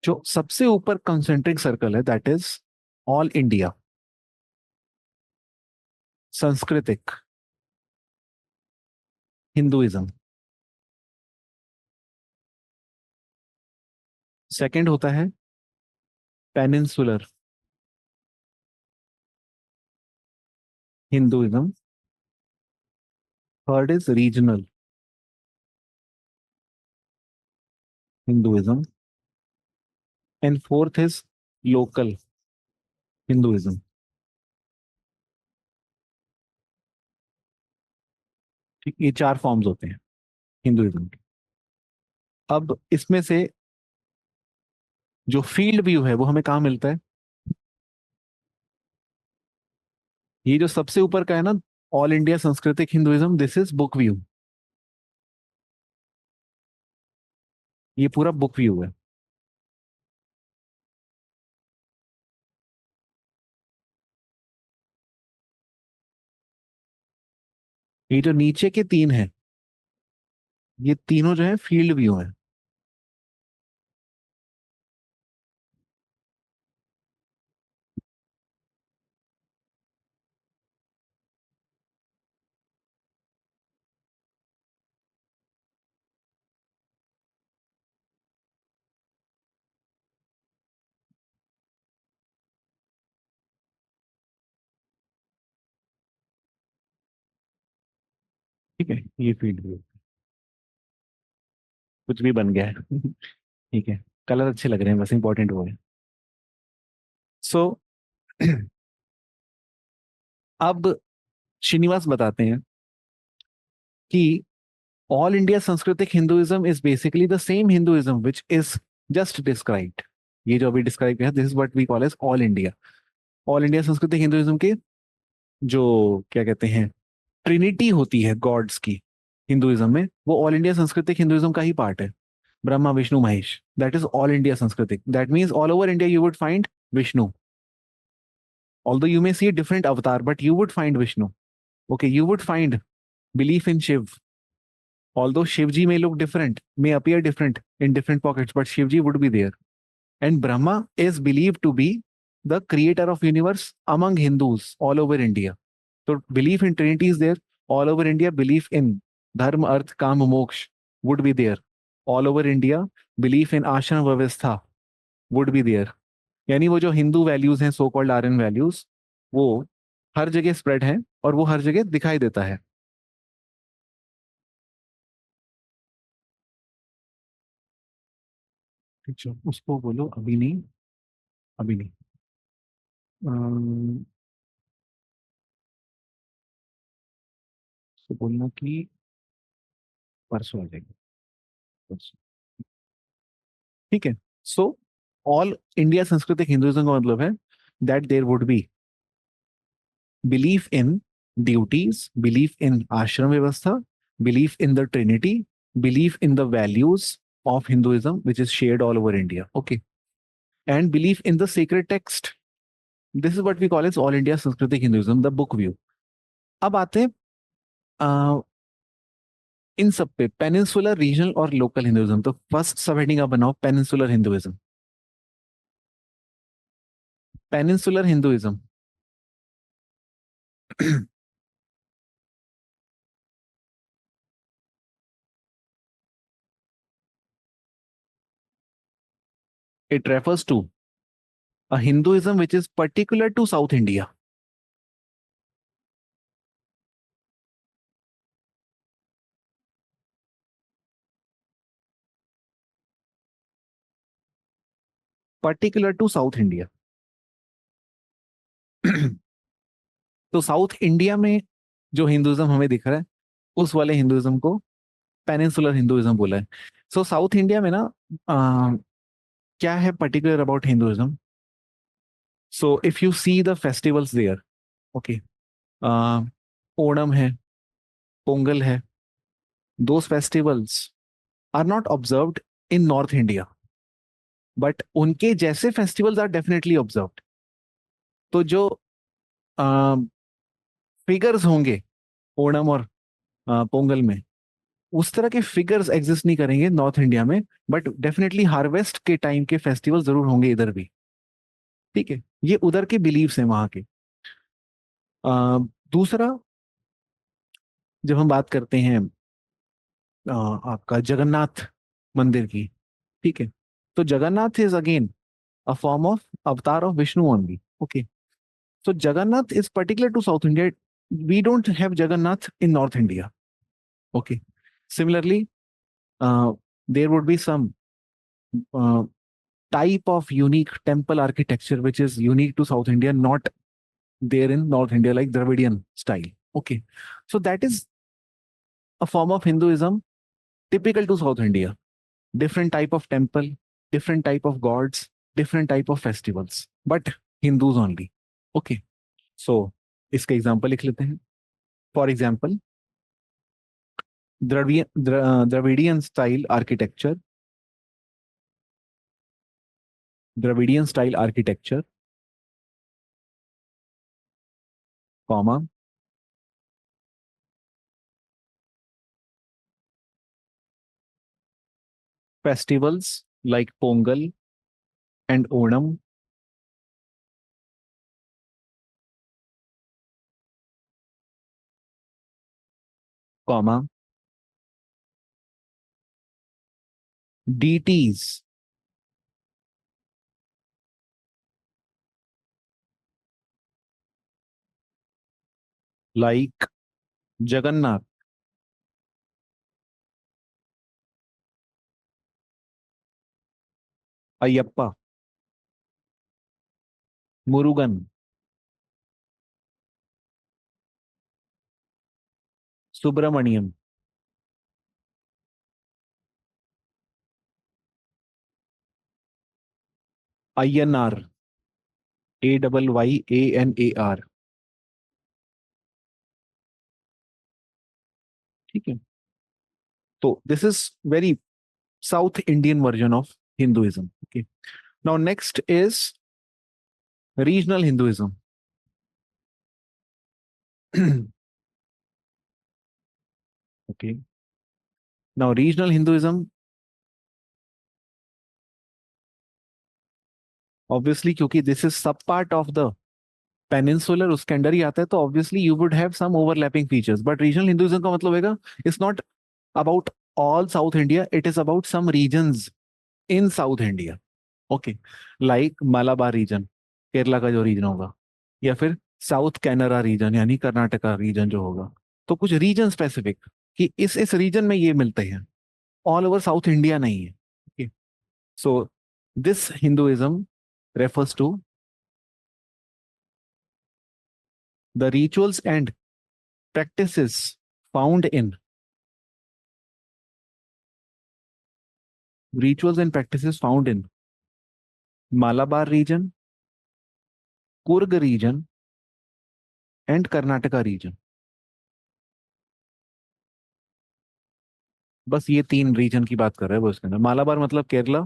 जो सबसे ऊपर कंसेंट्रिक सर्कल है, that is all India Sanskritic Hinduism. Second होता है peninsular Hinduism. Third is regional Hinduism. And fourth is local Hinduism. ठीक, ये चार फॉर्म्स होते हैं हिंदुइज्म के। अब इसमें से जो फील्ड व्यू है वो हमें कहाँ मिलता है? ये जो सबसे ऊपर का है ना, all India Sanskritic Hinduism, this is book view. ये पूरा बुक व्यू है। ये जो नीचे के तीन है, ये तीनों जो है फील्ड व्यू है। ठीक है, ये फील्ड व्यू कुछ भी बन गया है। ठीक है, कलर अच्छे लग रहे हैं, बस इंपॉर्टेंट वो है। सो अब श्रीनिवास बताते हैं कि all India Sanskritic Hinduism is basically the same Hinduism which is just described. ये जो अभी डिस्क्राइब किया, this is what we call as all India. All India Sanskritic Hinduism के जो क्या कहते हैं ट्रिनिटी होती है गॉड्स की हिंदुइज्म में, वो ऑल इंडिया सांस्कृतिक हिंदुइज्म का ही पार्ट है। Brahma Vishnu Mahesh, that is all India Sanskritic. That means all over India you would find Vishnu, although you may see a different avatar, but you would find Vishnu. Okay, you would find belief in Shiv. Although Shivji may look different, may appear different in different pockets, but Shivji would be there. And Brahma is believed to be the creator of universe among Hindus all over India. So belief in Trinity is there all over India. Belief in Dharma, Arth, Kam, Moksha would be there all over India. Belief in Ashram Vyavastha would be there. यानी वो जो Hindu values हैं, so called Aryan values, वो हर जगह spread है और वो हर जगह दिखाई देता है। ठीक है, उसको बोलो अभी नहीं, अभी नहीं। अम्म, उसको बोलना कि परसों आ जाएगा, परसों। ठीक है। So all India Sanskritic Hinduism का मतलब है that there would be belief in duties, belief in ashram vyavastha, belief in the trinity, belief in the values of Hinduism, which is shared all over India. Okay. And belief in the sacred text. This is what we call as All India Sanskritic Hinduism, the book view. अब आते हैं इन सब पे peninsular, regional और local Hinduism. तो first सब heading आप बनाओ peninsular Hinduism. Peninsular Hinduism it refers to a Hinduism which is particular to South India. Particular to South India. तो साउथ इंडिया में जो हिंदुइज्म हमें दिख रहा है, उस वाले हिंदुइज्म को पेनिनसुलर हिंदुइज्म बोला है। सो साउथ इंडिया में ना अ, क्या है particular about Hinduism? So if you see the festivals there, okay, Onam है, पोंगल है, those festivals are not observed in north India, but उनके जैसे फेस्टिवल्स आर डेफिनेटली ऑब्जर्व्ड। तो जो फिगर्स होंगे ओणम और पोंगल में, उस तरह के फिगर्स एग्जिस्ट नहीं करेंगे नॉर्थ इंडिया में, बट डेफिनेटली हार्वेस्ट के टाइम के फेस्टिवल जरूर होंगे इधर भी। ठीक है, ये उधर के बिलीव्स हैं वहां के। दूसरा, जब हम बात करते हैं आपका जगन्नाथ मंदिर की, ठीक है, So Jagannath is again a form of avatar of Vishnu only. Okay. So Jagannath is particular to South India. We don't have Jagannath in North India. Okay. Similarly, uh, there would be some uh, type of unique temple architecture which is unique to South India, not there in North India, like Dravidian style. Okay. So that is a form of Hinduism typical to South India. Different type of temple, different type of gods, different type of festivals, but Hindus only. Okay. So इसका example लिख लेते हैं. For example, Dravidian style architecture, Dravidian style architecture, comma, festivals like Pongal and Onam, comma, deities like Jagannath, Ayyappa, Murugan, Subramaniam, Ayyanar, Ayyanar. ठीक है. तो this is very south Indian version of Hinduism. Okay. Now next is regional Hinduism. Okay. Now, regional Hinduism, obviously, क्योंकि this is sub part of the peninsular, उसके अंदर ही आता है, तो obviously you would have some overlapping features. But regional Hinduism का मतलब होगा, it's not about all South India, it is about some regions in South India. Okay. Like Malabar region, Kerala का जो रीजन होगा, या फिर साउथ कैनरा रीजन यानी Karnataka reason जो होगा. तो कुछ रीजन स्पेसिफिक कि इस रीजन में ये मिलते हैं, ऑल ओवर साउथ इंडिया नहीं है. So this Hinduism refers to the practices found in rituals and practices found in Malabar region, Kurg region, and Karnataka region. बस ये तीन रीजन की बात कर रहे हैं वो इसके अंदर. मालाबार मतलब केरला,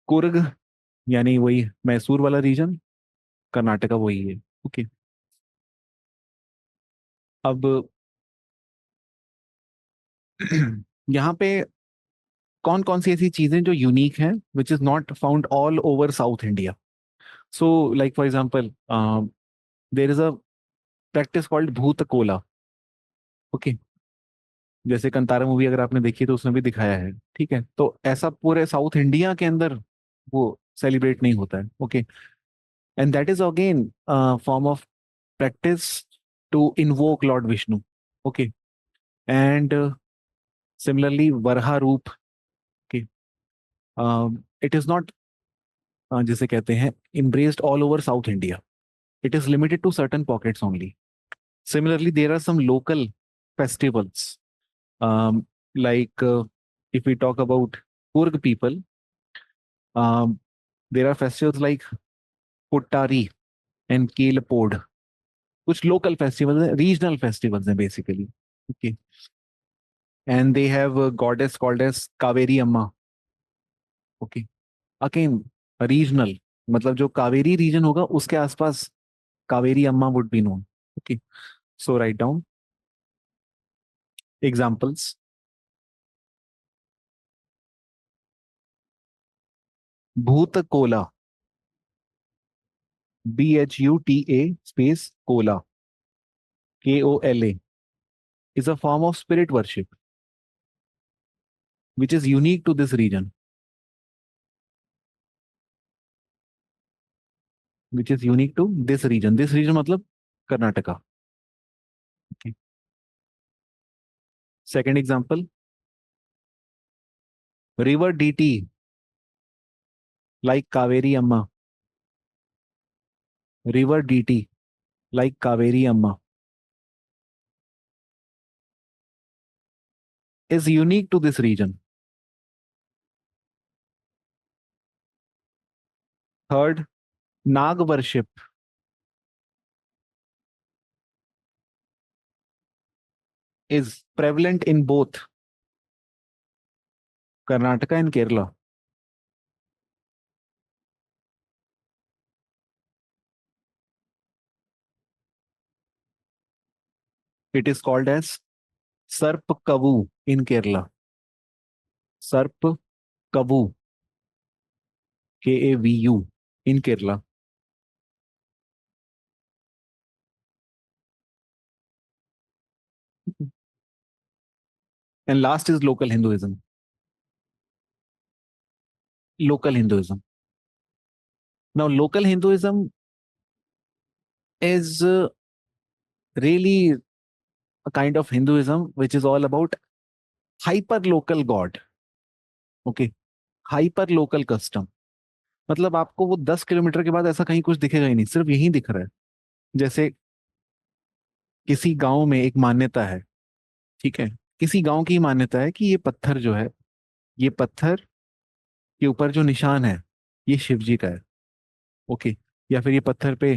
कुर्ग यानी वही मैसूर वाला रीजन, कर्नाटका वही है. ओके. अब यहाँ पे कौन कौन सी ऐसी चीजें जो यूनिक हैं which is not found all over south India. So like for example, there is a practice called Bhuta Kola. Okay. जैसे कंतारा मूवी अगर आपने देखी तो उसमें भी दिखाया है. ठीक है. तो ऐसा पूरे साउथ इंडिया के अंदर वो सेलिब्रेट नहीं होता है. Okay. And that is again form of practice to invoke Lord Vishnu. Okay. And similarly Varaha Roop. Okay. It is not जिसे कहते हैं embraced all over South India. It is limited to certain pockets only. Similarly, there are some local festivals. Like if we talk about Kurg people, um, there are festivals like Puttari and Kelpod. कुछ local festivals हैं, regional festivals हैं basically. Okay. And they have a goddess called as Kaveri Amma. Okay. Again, regional. मतलब जो Kaveri reason होगा उसके आसपास कावेरी अम्मा would be known. Okay. So write down examples. भूत Cola, BHUTA space Cola, KOLA, is a form of spirit worship. which is unique to this region, which is unique to this region. This region मतलब Karnataka. Okay. Second example, river DT like Kaveri Amma. River DT like Kaveri Amma is unique to this region. Third, Nag worship is prevalent in both Karnataka and Kerala. It is called as Sarp Kavu in Kerala. Sarp Kavu, Kavu in Kerala. And last is local Hinduism. Local Hinduism. Now, local Hinduism is really a kind of Hinduism which is all about hyper local god. Okay, hyper local custom. मतलब आपको वो 10 kilometre के बाद ऐसा कहीं कुछ दिखेगा ही नहीं, सिर्फ यही दिख रहा है. जैसे किसी गांव में एक मान्यता है, ठीक है, किसी गांव की मान्यता है कि ये पत्थर जो है, ये पत्थर के ऊपर जो निशान है, ये शिव जी का है. ओके. या फिर ये पत्थर पे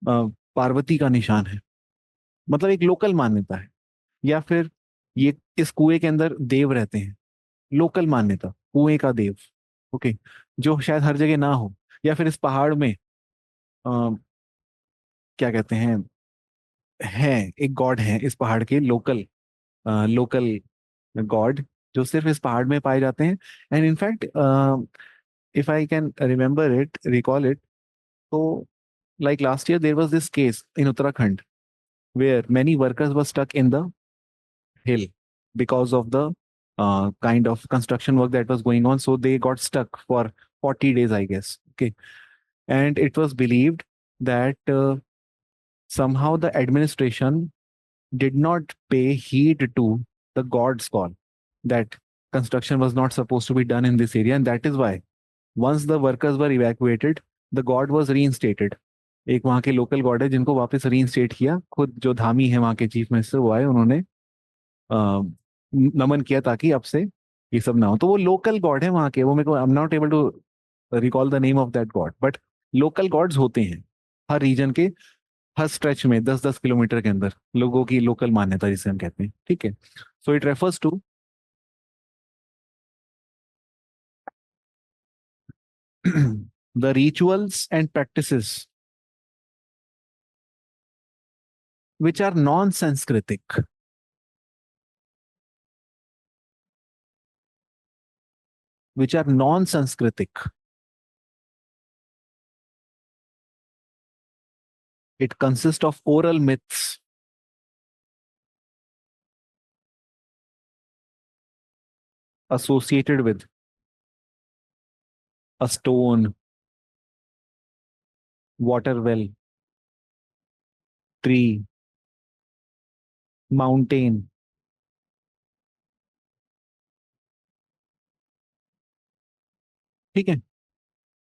पार्वती का निशान है. मतलब एक लोकल मान्यता है. या फिर ये इस कुएं के अंदर देव रहते हैं. लोकल मान्यता, कुएं का देव. ओके. जो शायद हर जगह ना हो. या फिर इस पहाड़ में क्या कहते हैं, है एक गॉड है इस पहाड़ के, लोकल लोकल गॉड, जो सिर्फ इस पहाड़ में पाए जाते हैं. And in fact if I can remember it, recall it, तो like last year there was this case in Uttarakhand where many workers were stuck in the hill because of the kind of construction work that was going on, so they got stuck for 40 days, I guess. Okay. And it was believed that somehow the administration did not pay heed to the god's call that construction was not supposed to be done in this area, and that is why once the workers were evacuated, the god was reinstated. एक वहां के local God है जिनको वापस reinstate किया. खुद जो धामी है वहां के चीफ मिनिस्टर वो आए, उन्होंने नमन किया ताकि अब से ये सब ना हो. तो वो लोकल गॉड है वहां के. वो मेरे को, I am not able to recall the name of that god, but local gods होते हैं हर रीजन के, हर स्ट्रेच में 10-10 किलोमीटर के अंदर लोगों की लोकल मान्यता जिसे हम कहते हैं. ठीक है. So it refers to the rituals and practices which are non-Sanskritic, which are non-Sanskritic. It consists of oral myths associated with a stone, water well, tree, mountain. ठीक है.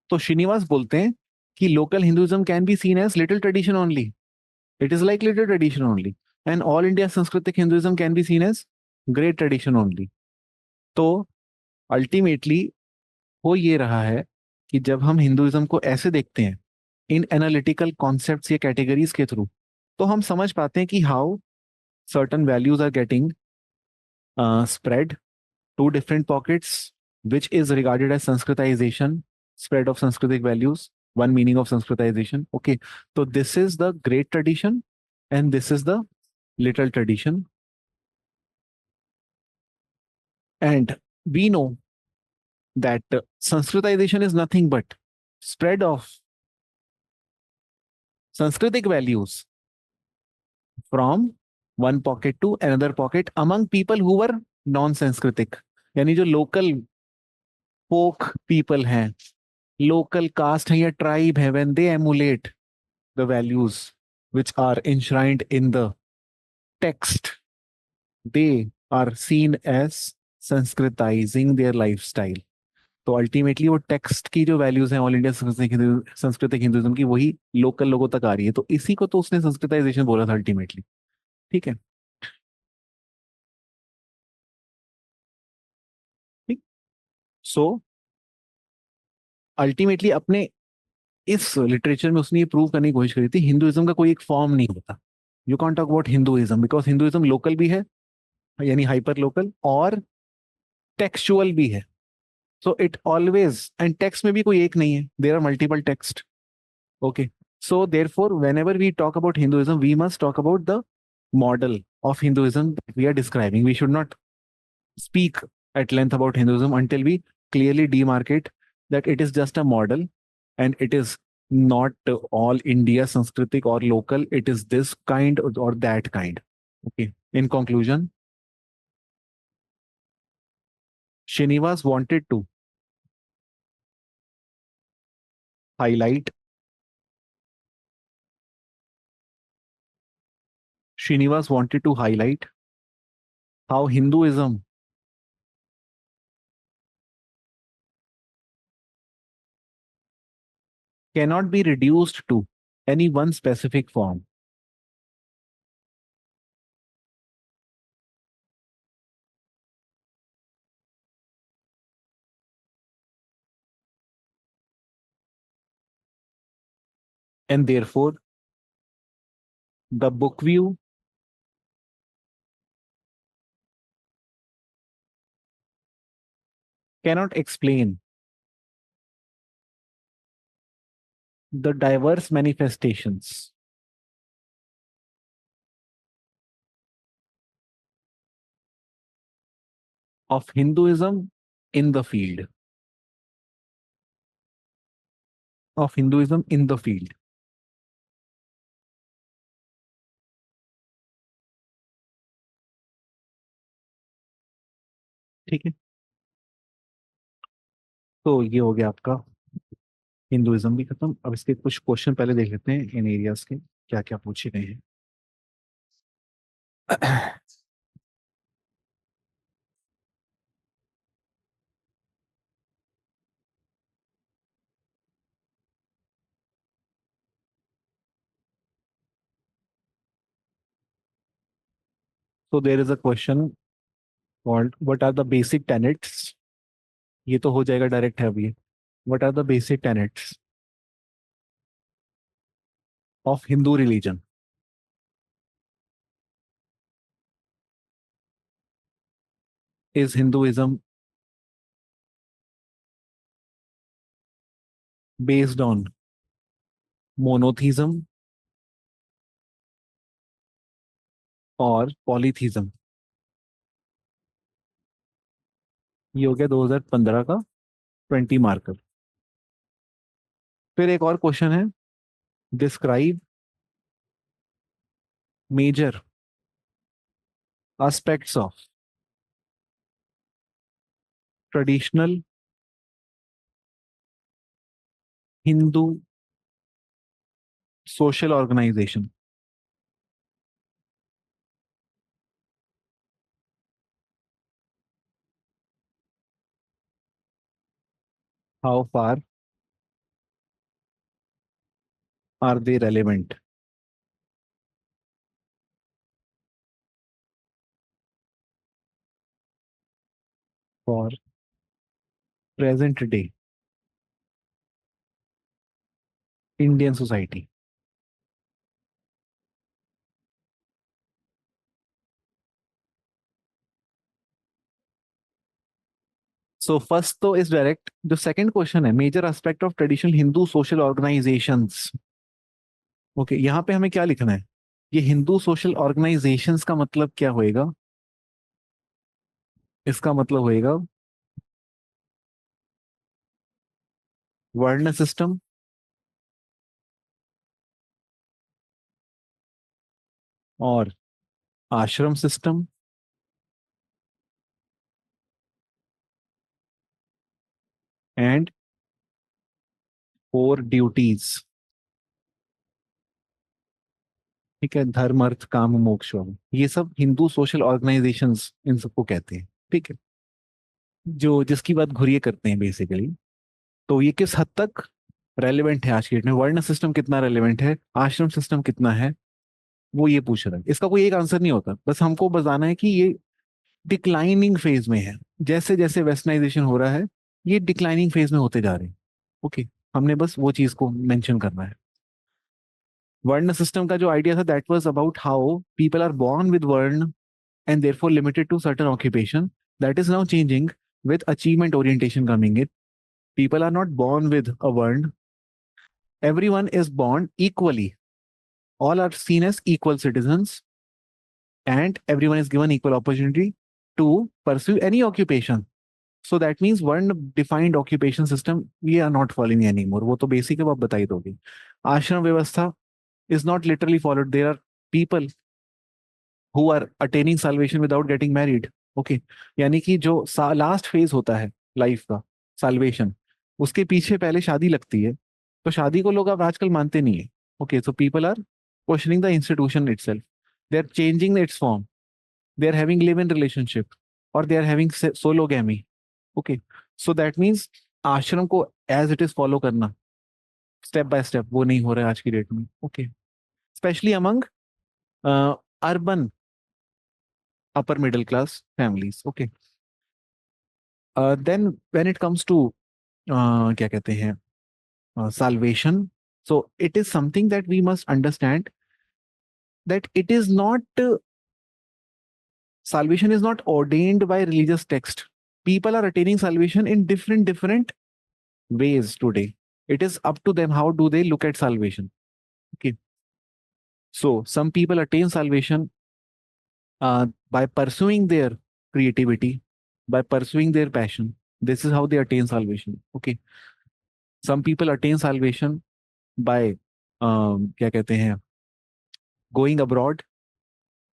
तो श्रीनिवास बोलते हैं कि local Hinduism can be seen as little tradition only. It is like little tradition only. And all India Sanskritic Hinduism can be seen as great tradition only. तो ultimately हो ये रहा है कि जब हम हिंदुइज्म को ऐसे देखते हैं इन एनालिटिकल कॉन्सेप्ट्स या कैटेगरीज के थ्रू, तो हम समझ पाते हैं कि how certain values are getting spread to different pockets, which is regarded as Sanskritization, spread of Sanskritic values, one meaning of Sanskritization. Okay, so this is the great tradition and this is the little tradition. And we know that Sanskritization is nothing but spread of Sanskritic values from one pocket to another pocket among people who were non-Sanskritic. यानी जो local folk people हैं, local caste है या tribe है, when they emulate the values which are enshrined in the text, they are seen as संस्कृताइजिंग their lifestyle. तो ultimately वो text की जो वैल्यूज हैं ऑल इंडिया सांस्कृतिक हिंदुइज्म की, वही लोकल लोगों तक आ रही है, तो इसी को तो उसने संस्कृताइजेशन बोला था अल्टीमेटली। ठीक है। ठीक। सो अल्टीमेटली अपने इस लिटरेचर में उसने ये प्रूव करने की कोशिश करी थी हिंदुइज्म का कोई एक फॉर्म नहीं होता। You can't talk about Hinduism because Hinduism local भी है, यानी हाइपर लोकल, और टेक्सचुअल भी है। So it always, and text में भी कोई एक नहीं है, there are multiple text. Okay. So therefore whenever we talk about Hinduism we must talk about the model of Hinduism that we are describing. We should not speak at length about Hinduism until we clearly demarcate that it is just a model and it is not all India Sanskritic or local. It is this kind or that kind. Okay. In conclusion, Srinivas wanted to highlight Srinivas wanted to highlight how Hinduism cannot be reduced to any one specific form and therefore the book view cannot explain the diverse manifestations of Hinduism in the field. Of Hinduism in the field. ठीक है। तो ये हो गया आपका Hinduism भी खत्म। अब इसके कुछ क्वेश्चन पहले देख लेते हैं इन एरियाज के, क्या क्या पूछे गए हैं। तो there is a question called what are the basic tenets. ये तो हो जाएगा डायरेक्ट है अभी। What are the basic tenets of Hindu religion. Is Hinduism based on monotheism और पॉलीथीज्म। ये हो गया 2015 का 20 मार्कर। फिर एक और क्वेश्चन है, describe major aspects of traditional Hindu social organisation. How far are they relevant for present day Indian society. So first तो इज डायरेक्ट, जो सेकंड क्वेश्चन है major aspect of traditional Hindu social organisations. Okay, यहाँ पे हमें क्या लिखना है? ये हिंदू सोशल ऑर्गेनाइजेशंस का मतलब क्या होएगा? इसका मतलब होएगा वर्ण सिस्टम और आश्रम सिस्टम एंड 4 ड्यूटीज। ठीक है, धर्म अर्थ काम मोक्ष वाले, ये सब हिंदू सोशल ऑर्गेनाइजेशंस इन सबको कहते हैं। ठीक है, जो जिसकी बात घुरिए करते हैं बेसिकली। तो ये किस हद तक रेलिवेंट है आज की डेट में, वर्ण सिस्टम कितना रेलिवेंट है, आश्रम सिस्टम कितना है, वो ये पूछ रहा है। इसका कोई एक आंसर नहीं होता, बस हमको बताना है कि ये डिक्लाइनिंग फेज में है। जैसे जैसे वेस्टर्नाइजेशन हो रहा है, ये डिक्लाइनिंग फेज में होते जा रहे हैं। ओके, हमने बस वो चीज को मेंशन करना है। वर्ण सिस्टम का जो आइडिया था, that was about how people are born with varna and therefore limited to certain occupation. That is now changing with achievement orientation coming in. People are not born with a word. Everyone is born equally. All are seen as equal citizens, and everyone is given equal opportunity to pursue any occupation. So that means one defined occupation system we are not following anymore. वो तो basic है, वो आप बता ही दोगे। आश्रम व्यवस्था is not literally followed. There are people who are attaining salvation without getting married. Okay, यानी कि जो लास्ट फेज होता है लाइफ का, साल्वेशन, उसके पीछे पहले शादी लगती है। तो शादी को लोग अब आजकल मानते नहीं है। Okay, so people are questioning the institution itself, they are changing its form, they are having live in relationship, और they are having sologamy. Okay, so that means ashram को एज इट इज फॉलो करना step by step, वो नहीं हो रहा है आज की डेट में। Okay, specially among urban upper middle class families. Okay, then when it comes to क्या कहते हैं salvation, so it is something that we must understand that it is not salvation is not ordained by religious text. People are attaining salvation in different ways today. It is up to them how do they look at salvation. Okay, so some people attain salvation by pursuing their creativity, by pursuing their passion. This is how they attain salvation. Okay, some people attain salvation by क्या कहते हैं going abroad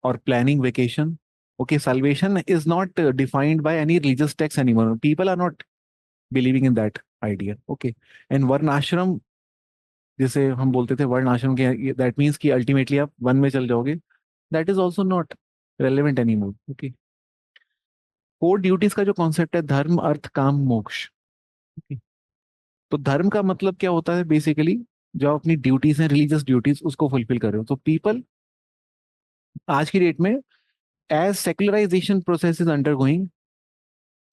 or planning vacation. Okay, salvation is not defined by any religious text anymore. People are not believing in that idea. Okay, and वर्ण आश्रम, जैसे हम बोलते थे वर्ण आश्रम के, दैट मीन्स कि अल्टीमेटली आप वन में चल जाओगे, that is also not relevant any more. Okay, 4 duties का जो कॉन्सेप्ट है, धर्म अर्थ काम मोक्ष। okay? तो धर्म का मतलब क्या होता है बेसिकली, जो आप अपनी ड्यूटीज हैं, रिलीजियस ड्यूटीज, उसको फुलफिल कर रहे हो। तो पीपल आज की डेट में, as secularisation process is undergoing,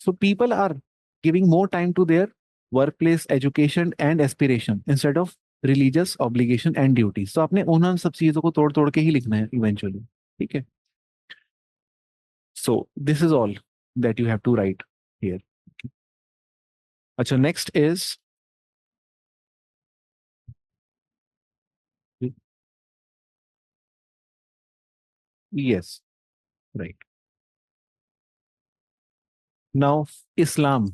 so people are giving more time to their workplace, education and aspiration instead of religious obligation and duties. तो आपने उन सब चीजों को तोड़ तोड़ के ही लिखना है इवेंचुअली। ठीक है, so this is all that you have to write here. अच्छा, next is, yes, right, now Islam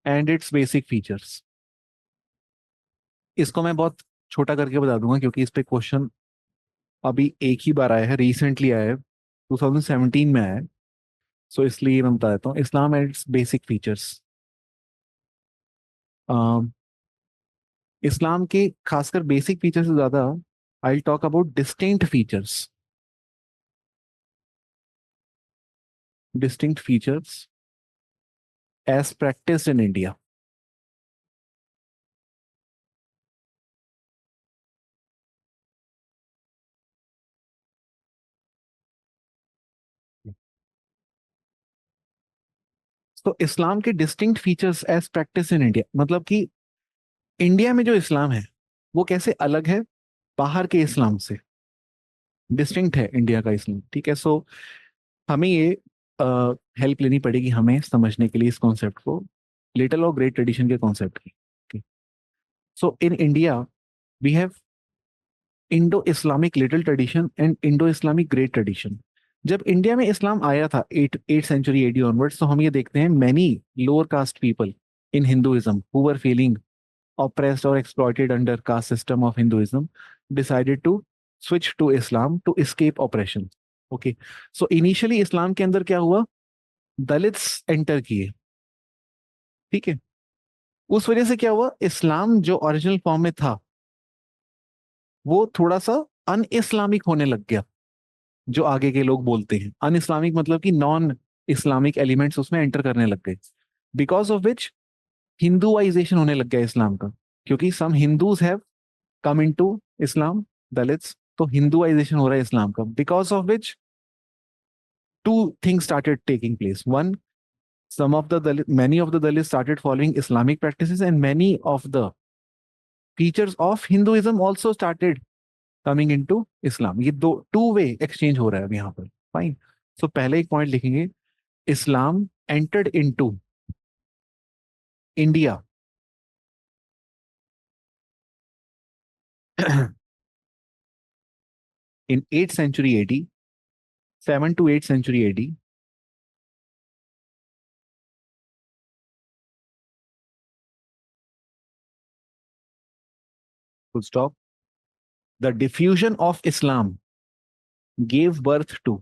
and its basic features. इसको मैं बहुत छोटा करके बता दूंगा क्योंकि इस पे क्वेश्चन अभी एक ही बार आया है, रिसेंटली आया है, 2017 में आया है। सो इसलिए मैं बता देता हूँ Islam and its basic features. इस्लाम के खासकर बेसिक फीचर्स से ज्यादा I talk about distinct features. Distinct features as practice in India. तो इस्लाम के distinct features as practice in India मतलब कि इंडिया में जो इस्लाम है वो कैसे अलग है बाहर के इस्लाम से, डिस्टिंक्ट है इंडिया का इस्लाम। ठीक है, सो हमें ये हेल्प लेनी पड़ेगी हमें समझने के लिए इस कॉन्सेप्ट को, लिटिल और ग्रेट ट्रेडिशन के कॉन्सेप्ट की। So in India we have Indo Islamic little tradition and Indo Islamic great tradition. जब इंडिया में इस्लाम आया था एट सेंचुरी एडी ऑनवर्ड्स, तो हम ये देखते हैं many lower caste people in Hinduism who were feeling oppressed or exploited under caste system of Hinduism decided to switch to Islam to escape oppression. Okay, so initially इस्लाम के अंदर क्या हुआ, Dalits enter किए। ठीक है। उस वजह से क्या हुआ, इस्लाम जो ओरिजिनल फॉर्म में था वो थोड़ा सा अन इस्लामिक होने लग गया, जो आगे के लोग बोलते हैं अन इस्लामिक, मतलब कि नॉन इस्लामिक एलिमेंट्स उसमें एंटर करने लग गए, बिकॉज ऑफ विच हिंदुआइजेशन होने लग गया इस्लाम का, क्योंकि some Hindus have come into Islam, Dalits, तो हिंदुआइजेशन हो रहा है इस्लाम का, because of which two things started taking place. One, some of the many of the Dalits started following Islamic practices, and many of the features of Hinduism also started coming into Islam. ये दो two way exchange हो रहा है अब यहाँ पर. Fine. सो पहले एक पॉइंट लिखेंगे, Islam entered into India in 8th century AD, 7 to 8th century AD. Full stop. The diffusion of Islam gave birth to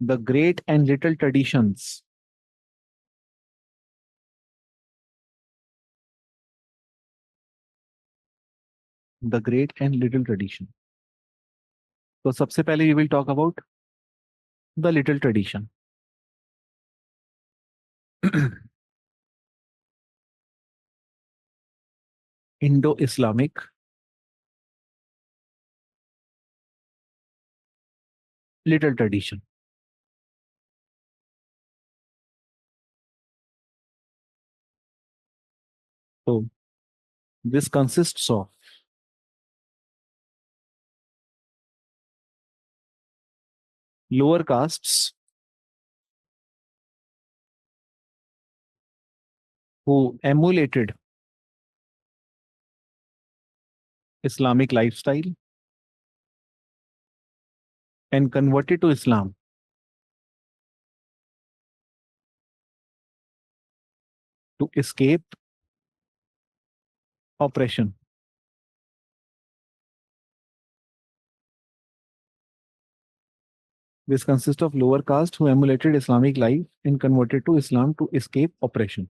the great and little traditions. The great and little tradition. तो सबसे पहले we will talk about the little tradition. Indo-Islamic little tradition. So this consists of lower castes who emulated Islamic lifestyle and converted to Islam to escape oppression. This consists of lower caste who emulated Islamic life and converted to Islam to escape oppression.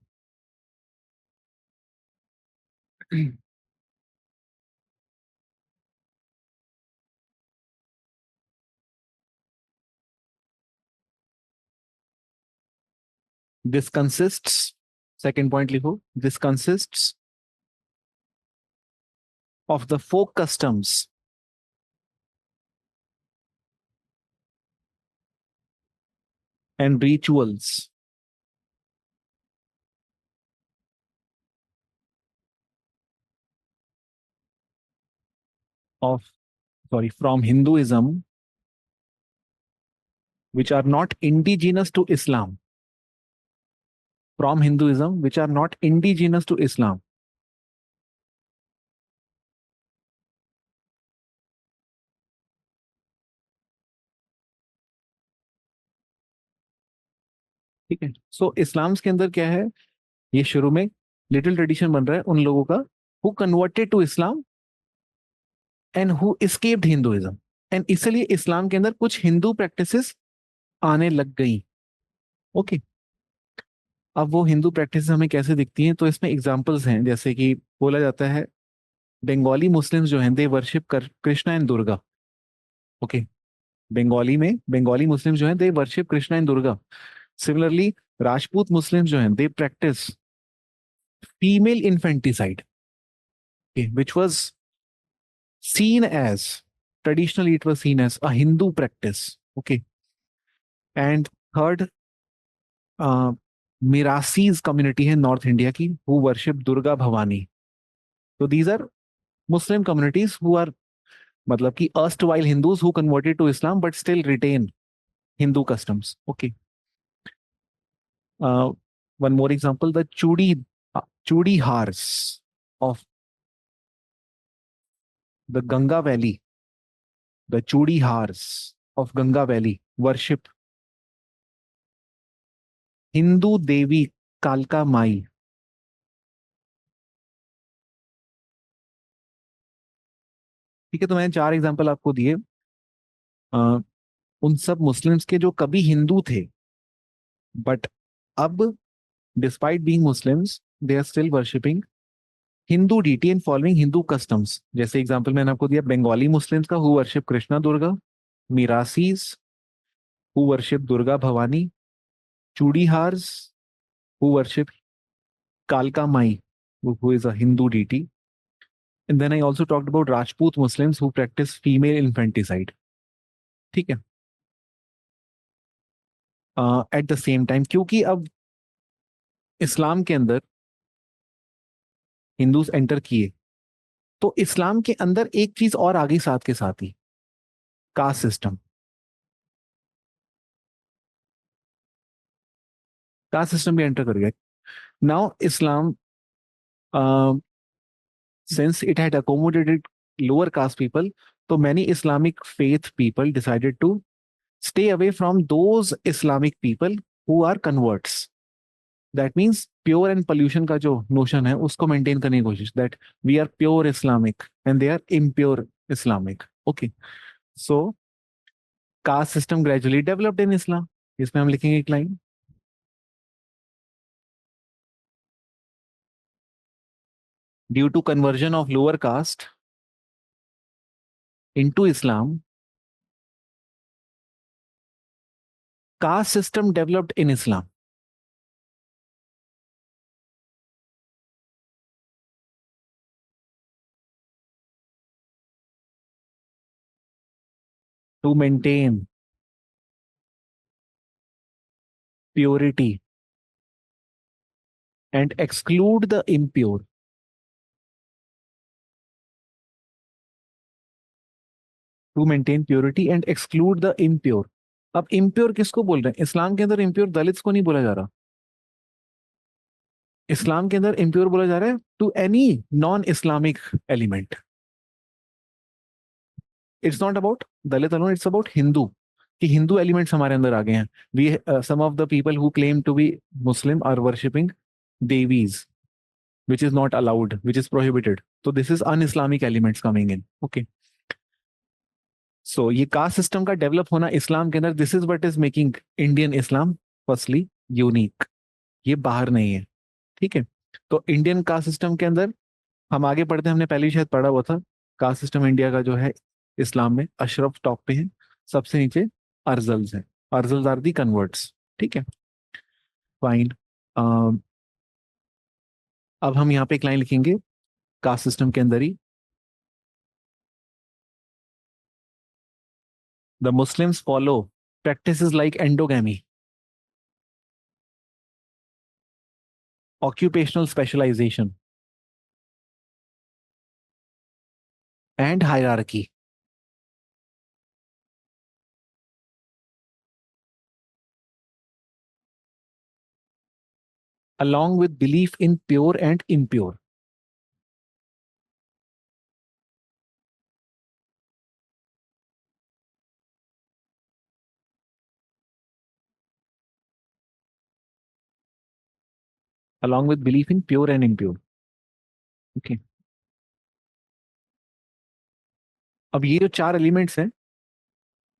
This consists, second point likho, this consists of the folk customs and rituals of, sorry, from Hinduism, which are not indigenous to Islam. From Hinduism, which are not indigenous to Islam. ठीक है. सो इस्लाम के अंदर क्या है, ये शुरू में little tradition बन रहा है उन लोगों का who converted to Islam and who escaped Hinduism, and इसलिए इस्लाम के अंदर कुछ हिंदू प्रैक्टिसेस आने लग गई. ओके. अब वो हिंदू प्रैक्टिसेस हमें कैसे दिखती हैं, तो इसमें एग्जांपल्स हैं, जैसे कि बोला जाता है बंगाली मुस्लिम्स जो हैं दे वर्शिप कर कृष्णा एंड दुर्गा. ओके. बंगाली में बंगाली मुस्लिम्स जो हैं they worship Krishna and Durga. Similarly Rajput Muslims जो हैं they practise female infanticide, which was seen as, traditionally it was seen as a Hindu practice. Okay. And third, Mirasi's community है north India की, who worship Durga Bhavani. So these are Muslim communities who are, मतलब कि erstwhile Hindus who converted to Islam but still retain Hindu customs. Okay. Uh, one more example, the Chudi Hars of the Ganga Valley, the Chudi Hars of Ganga Valley worship Hindu देवी कालका माई. ठीक है. तो मैंने चार example आपको दिए. उन सब मुस्लिम्स के जो कभी हिंदू थे, बट अब despite being Muslims they are still worshipping Hindu deity and following Hindu customs. जैसे एग्जांपल मैंने आपको दिया बंगाली मुस्लिम्स का, who worship Krishna Durga, Mirasis who worship Durga Bhavani, Churihars who worship कालका Mai who is a Hindu deity, and then I also talked about Rajput Muslims who practise female infanticide. ठीक है। At the same time क्योंकि अब इस्लाम के अंदर हिंदूज एंटर किए, तो इस्लाम के अंदर एक चीज और आ गई साथ के साथ ही, कास्ट सिस्टम। कास्ट सिस्टम भी एंटर कर गया। Now Islam, since it had accommodated lower caste people, so many Islamic faith people decided to stay away from those Islamic people who are converts. That means pure and pollution का जो notion है उसको maintain करने की कोशिश, that we are pure Islamic and they are impure Islamic. Okay, so caste system gradually developed in Islam. इसमें हम लिखेंगे एक line, due to conversion of lower caste into Islam, caste system developed in Islam to maintain purity and exclude the impure. To maintain purity and exclude the impure. अब impure किसको बोल रहे हैं? इस्लाम के अंदर impure दलित्स को नहीं बोला जा रहा। इस्लाम के अंदर impure बोला जा रहा है to any non Islamic element. It's not about Dalit alone, it's about Hindu, कि हिंदू एलिमेंट्स हमारे अंदर आ गए हैं। We some of the people who claim to be Muslim are worshipping devis which is not allowed, which is prohibited. So this is un-Islamic elements coming in. Okay. सो ये caste system का develop होना इस्लाम के अंदर, this is what is making Indian Islam firstly unique. ये बाहर नहीं है। ठीक है। तो इंडियन कास्ट सिस्टम के अंदर हम आगे पढ़ते हैं, हमने पहले ही शायद पढ़ा हुआ था, कास्ट सिस्टम इंडिया का जो है इस्लाम में अशरफ टॉप पे है, सबसे नीचे अर्जल्स है। अर्जल्स आर दी कन्वर्ट्स। ठीक है, फाइन। अब हम यहाँ पे एक लाइन लिखेंगे कास्ट सिस्टम के अंदर ही, the Muslims follow practices like endogamy, occupational specialization, and hierarchy, along with belief in pure and impure. Along with belief in pure and impure. Okay. अब ये जो चार एलिमेंट्स हैं,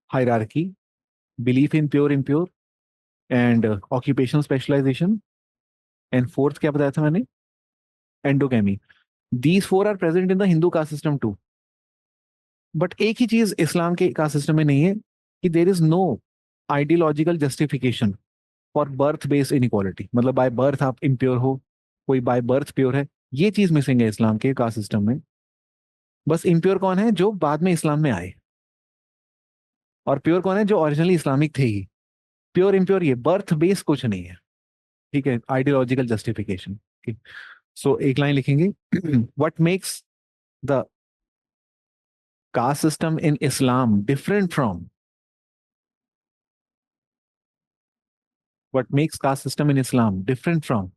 hierarchy, belief in pure impure, and occupational specialisation, and fourth क्या बताया था मैंने, endogamy, these four are present in the Hindu caste system too. But एक ही चीज इस्लाम के कास्ट सिस्टम में नहीं है, कि there is no ideological justification for birth based inequality. मतलब बाय बर्थ आप इम्प्योर हो, कोई बाय बर्थ प्योर है, ये चीज मिसिंग है इस्लाम के कास्ट सिस्टम में। बस इम्प्योर कौन है? जो बाद में इस्लाम में आए। और प्योर कौन है? जो ओरिजिनली इस्लामिक थे ही। प्योर इम्प्योर ये बर्थ बेस कुछ नहीं है। ठीक है, आइडियोलॉजिकल जस्टिफिकेशन। सो एक लाइन लिखेंगे, what makes the caste system in Islam different from, what makes caste system in Islam different from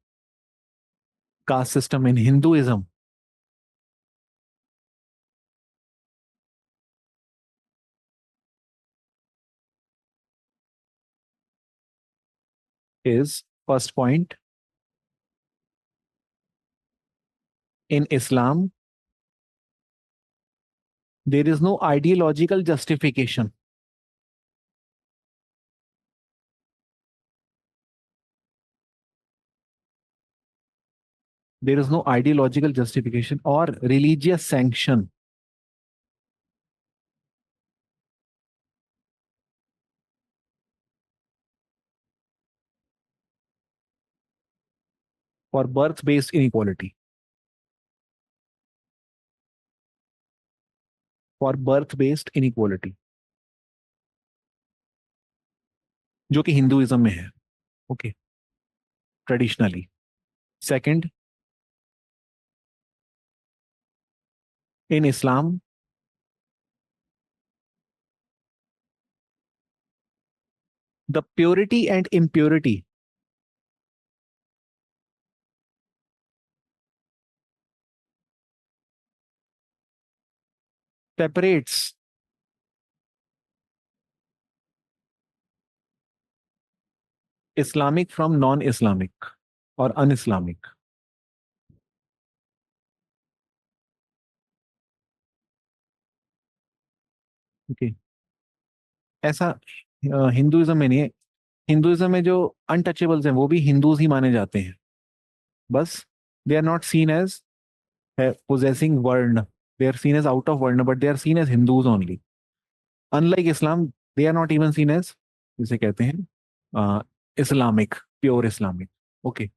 caste system in Hinduism is, first point, in Islam there is no ideological justification there is no ideological justification और religious sanction for birth based inequality, for birth based inequality, जो कि Hinduism में है, okay, traditionally. Second, in Islam the purity and impurity separates Islamic from non Islamic और un Islamic. Okay, ऐसा Hinduism में नहीं है। हिंदुइज्म में जो अनटचेबल्स हैं वो भी हिंदूज ही माने जाते हैं, बस they are not seen as possessing varna, they are seen as out of वर्ण, but they are seen as Hindus only. Unlike Islam, they are not even seen as, जिसे कहते हैं इस्लामिक, प्योर इस्लामिक। ओके,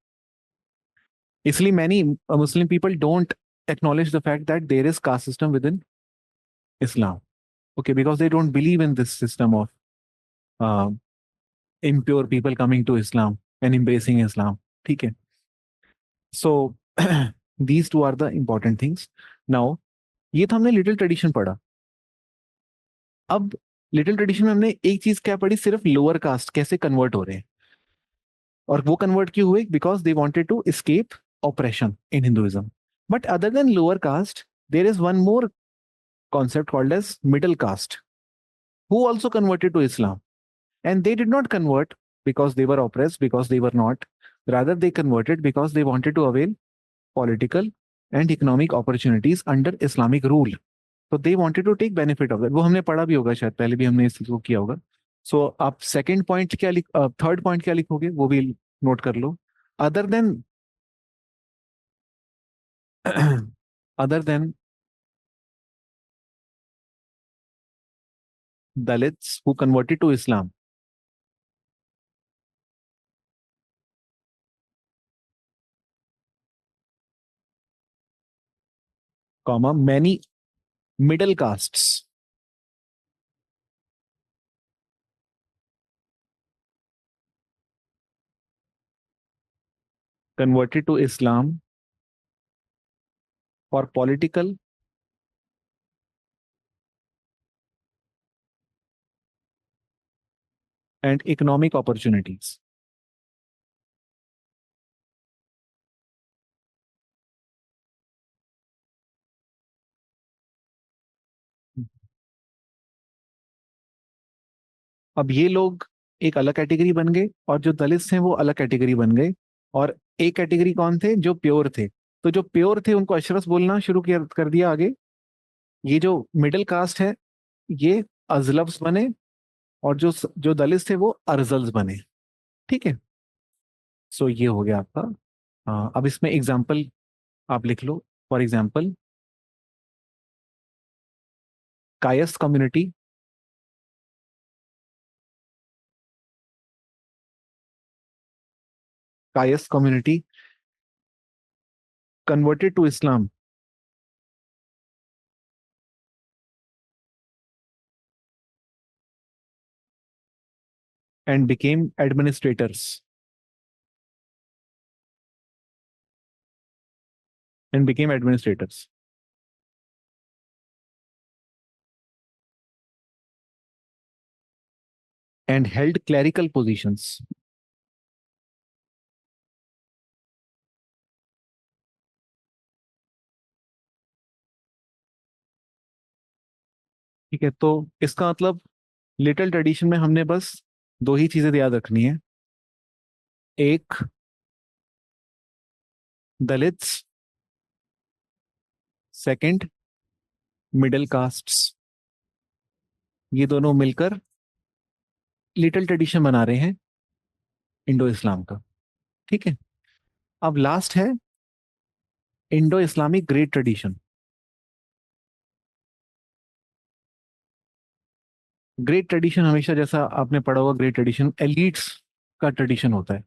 इसलिए many Muslim people don't acknowledge the fact that there is caste system within Islam. Okay, because they don't believe in this system of uh, impure people coming to Islam and embracing Islam. ठीक है, so these two are the important things. Now, ये तो हमने little tradition पढ़ा। अब little tradition में हमने एक चीज क्या पढ़ी, सिर्फ लोअर कास्ट कैसे कन्वर्ट हो रहे हैं, और वो कन्वर्ट क्यों हुए, because they wanted to escape oppression in Hinduism. But other than lower caste, there is one more concept called as middle caste, who also converted to Islam. And they did not convert because they were oppressed, because they were not. Rather, they converted because they wanted to avail political and economic opportunities under Islamic rule. So they wanted to take benefit of that. वो हमने पढ़ा भी होगा शायद, पहले भी हमने इस चीज को किया होगा। सो आप सेकंड पॉइंट क्या लिख, थर्ड पॉइंट क्या लिखोगे वो भी नोट कर लो। Other than other than Dalits who converted to Islam, comma, many middle castes converted to Islam for political and economic opportunities. अब ये लोग एक अलग कैटेगरी बन गए, और जो दलित थे वो अलग कैटेगरी बन गए। और एक कैटेगरी कौन थे, जो प्योर थे। तो जो प्योर थे उनको अशरफ बोलना शुरू किया, कर दिया आगे। ये जो मिडिल कास्ट है ये अजलब्स बने, और जो जो दलित थे वो अर्जल्स बने। ठीक है, सो ये हो गया आपका। अब इसमें एग्जाम्पल आप लिख लो। For example, Kayastha community, Kayastha community converted to Islam and became administrators, and became administrators and held clerical positions. ठीक है, तो इसका मतलब लिटिल ट्रेडिशन में हमने बस दो ही चीजें याद रखनी है। एक, दलित्स, सेकंड, मिडिल कास्ट्स, ये दोनों मिलकर लिटिल ट्रेडिशन बना रहे हैं इंडो इस्लाम का। ठीक है, अब लास्ट है Indo Islamic great tradition. Great tradition हमेशा, जैसा आपने पढ़ा होगा, ग्रेट ट्रेडिशन एलिट्स का ट्रेडिशन होता है,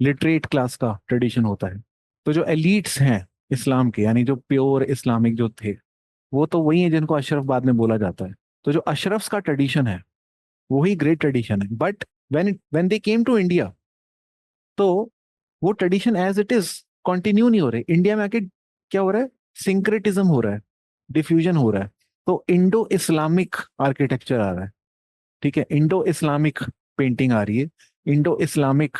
लिटरेट क्लास का ट्रेडिशन होता है। तो जो एलिट्स हैं इस्लाम के, यानी जो प्योर इस्लामिक जो थे, वो तो वही है जिनको अशरफ बाद में बोला जाता है। तो जो अशरफ्स का ट्रेडिशन है वही ग्रेट ट्रेडिशन है। But when they came to India, तो वो tradition as it is continue नहीं हो रहे। इंडिया में आके क्या हो रहा है, सिंक्रेटिज्म हो रहा है, डिफ्यूजन हो रहा है। तो इंडो इस्लामिक आर्किटेक्चर आ रहा है, ठीक है, इंडो इस्लामिक पेंटिंग आ रही है, इंडो इस्लामिक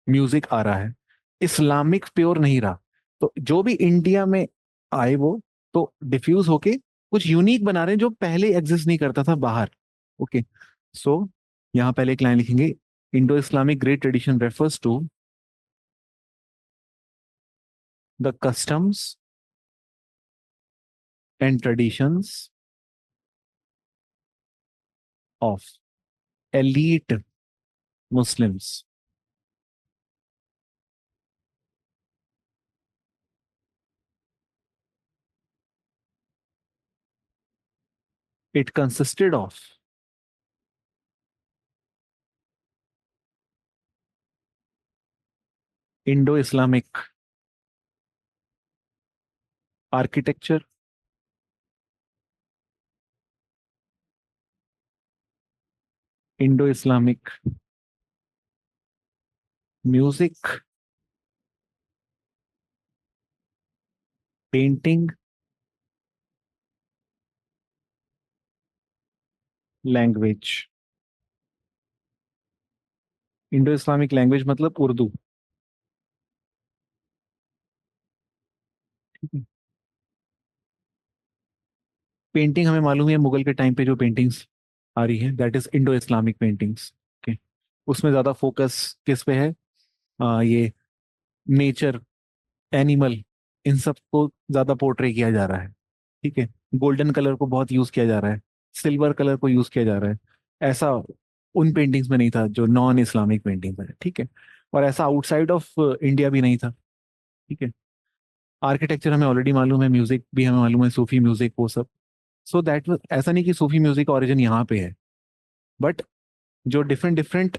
म्यूजिक आ रहा है, इस्लामिक प्योर नहीं रहा। तो जो भी इंडिया में आए वो तो डिफ्यूज होके कुछ यूनिक बना रहे हैं जो पहले एग्जिस्ट नहीं करता था बाहर। ओके, सो यहाँ पहले एक लाइन लिखेंगे, Indo Islamic great tradition refers to the customs and traditions of elite Muslims. It consisted of Indo-Islamic architecture, Indo-Islamic music, painting, language. Indo Islamic language मतलब उर्दू। पेंटिंग हमें मालूम है, मुगल के टाइम पे जो पेंटिंग्स आ रही है that is Indo Islamic paintings. Okay, उसमें ज्यादा फोकस किस पे है, ये नेचर, एनिमल, इन सब को ज्यादा पोर्ट्रे किया जा रहा है। ठीक है, गोल्डन कलर को बहुत यूज किया जा रहा है, सिल्वर कलर को यूज किया जा रहा है। ऐसा उन पेंटिंग्स में नहीं था जो नॉन इस्लामिक पेंटिंग्स है। ठीक है, और ऐसा आउटसाइड ऑफ इंडिया भी नहीं था। ठीक है, आर्किटेक्चर हमें ऑलरेडी मालूम है, म्यूजिक भी हमें मालूम है, सूफी म्यूजिक वो सब। सो दैट, ऐसा नहीं कि सूफी म्यूजिक का ओरिजिन यहाँ पे है, बट जो डिफरेंट डिफरेंट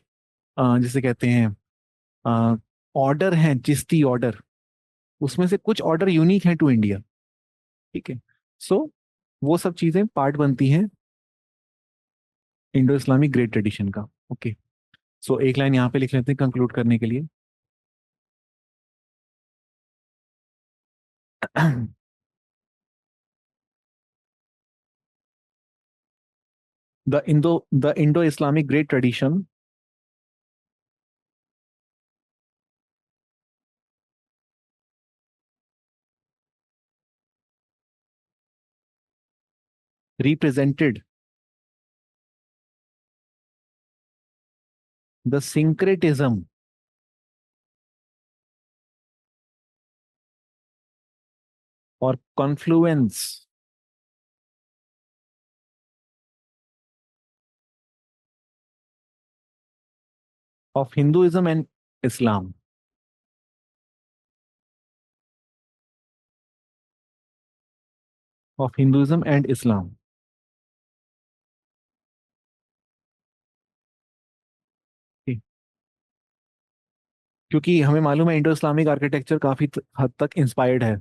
जिसे कहते हैं ऑर्डर हैं, चिश्ती ऑर्डर, उसमें से कुछ ऑर्डर यूनिक है टू इंडिया। ठीक है, सो वो सब चीजें पार्ट बनती हैं इंडो इस्लामिक ग्रेट ट्रेडिशन का। ओके, सो एक लाइन यहाँ पे लिख लेते हैं कंक्लूड करने के लिए। The Indo Islamic great tradition represented the syncretism or confluence of Hinduism and Islam, of Hinduism and Islam। ठीक, क्योंकि हमें मालूम है इंडो इस्लामिक आर्किटेक्चर काफी हद तक इंस्पायर्ड है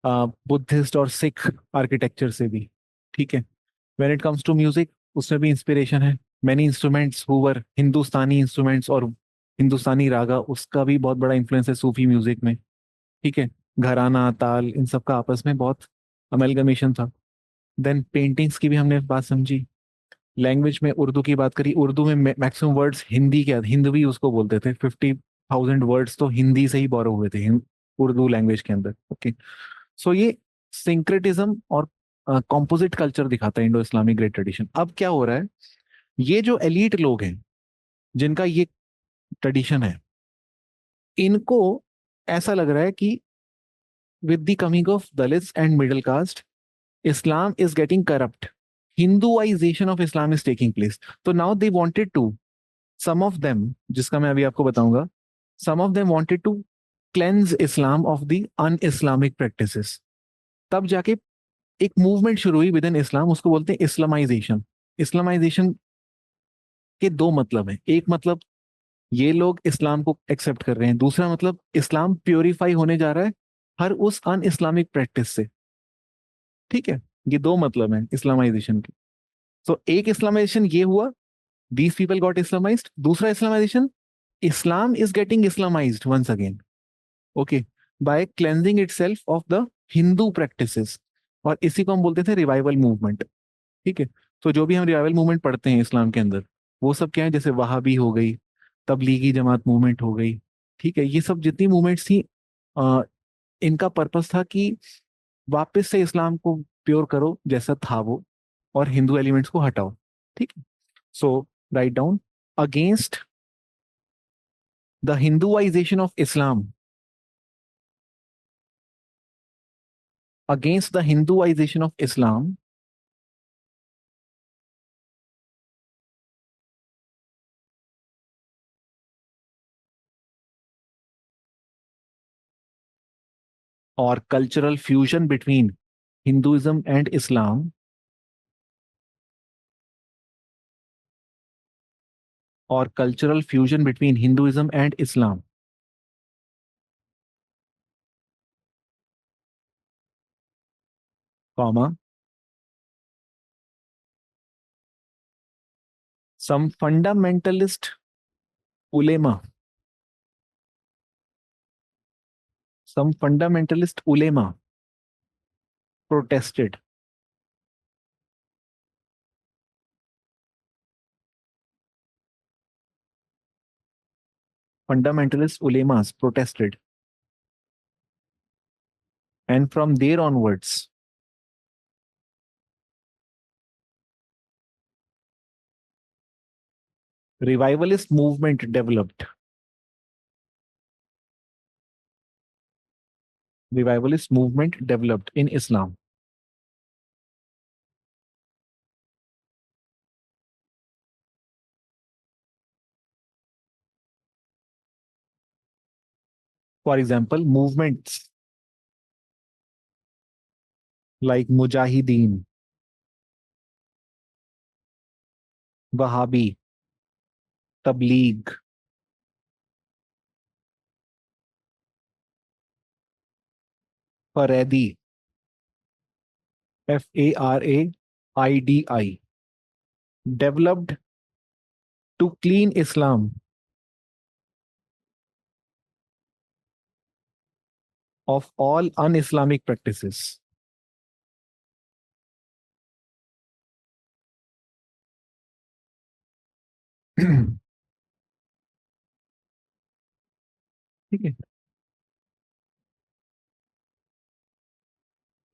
बुद्धिस्ट और सिख आर्किटेक्चर से भी। ठीक है, when it comes to music, उसमें भी इंस्पिरेशन है। Many instruments however Hindustani instruments, और हिंदुस्तानी रागा, उसका भी बहुत बड़ा इन्फ्लुएंस है सूफी म्यूजिक में। ठीक है, घराना, ताल, इन सब का आपस में बहुत अमेलगमेशन था। देन पेंटिंग्स की भी हमने बात समझी। लैंग्वेज में उर्दू की बात करी, उर्दू में मैक्सिमम वर्ड्स हिंदी के, हिंदवी उसको बोलते थे, 50,000 वर्ड्स तो हिंदी से ही बोरो हुए थे उर्दू लैंग्वेज के अंदर। ओके, सो ये सिंक्रेटिज्म और कॉम्पोजिट कल्चर दिखाता है इंडो इस्लामिक ग्रेट ट्रेडिशन। अब क्या हो रहा है, ये जो एलीट लोग हैं जिनका ये ट्रेडिशन है, इनको ऐसा लग रहा है कि with the coming of Dalits and middle caste, Islam is getting corrupt. Hinduization of Islam is taking place. So now they wanted to, some of them, जिसका मैं अभी आपको बताऊंगा, some of them wanted to cleanse Islam of the un Islamic practices. तब जाके एक movement शुरू हुई विद इन इस्लाम, उसको बोलते हैं इस्लामाइजेशन। इस्लामाइजेशन के दो मतलब हैं, एक मतलब ये लोग इस्लाम को एक्सेप्ट कर रहे हैं, दूसरा मतलब इस्लाम प्योरीफाई होने जा रहा है हर उस अन इस्लामिक प्रैक्टिस से। ठीक है, ये दो मतलब हैं इस्लामाइजेशन के। तो एक इस्लामाइजेशन ये हुआ, दीज पीपल गॉट इस्लामाइज्ड। दूसरा Islamisation, Islam is getting Islamised once again, okay, by cleansing itself of the Hindu practices. और इसी को हम बोलते थे रिवाइवल मूवमेंट। ठीक है, तो जो भी हम रिवाइवल मूवमेंट पढ़ते हैं इस्लाम के अंदर, वो सब क्या है, जैसे वहाबी हो गई, तबलीगी जमात मूवमेंट हो गई, ठीक है, ये सब जितनी मूवमेंट्स थी, अ, इनका पर्पस था कि वापस से इस्लाम को प्योर करो जैसा था वो, और हिंदू एलिमेंट्स को हटाओ। ठीक है, so write down, against the Hinduisation of Islam, against the Hinduisation of Islam, और cultural fusion between Hinduism and Islam, और cultural fusion between Hinduism and Islam, comma, some fundamentalist ulema, some fundamentalist ulema protested, fundamentalist ulemas protested, and from there onwards, revivalist movement developed. Revivalist movement developed in Islam. For example, movements like Mujahideen, Wahhabi, Tabligh, Faredi, Faridi, developed to clean Islam of all un-Islamic practices. ठीक है,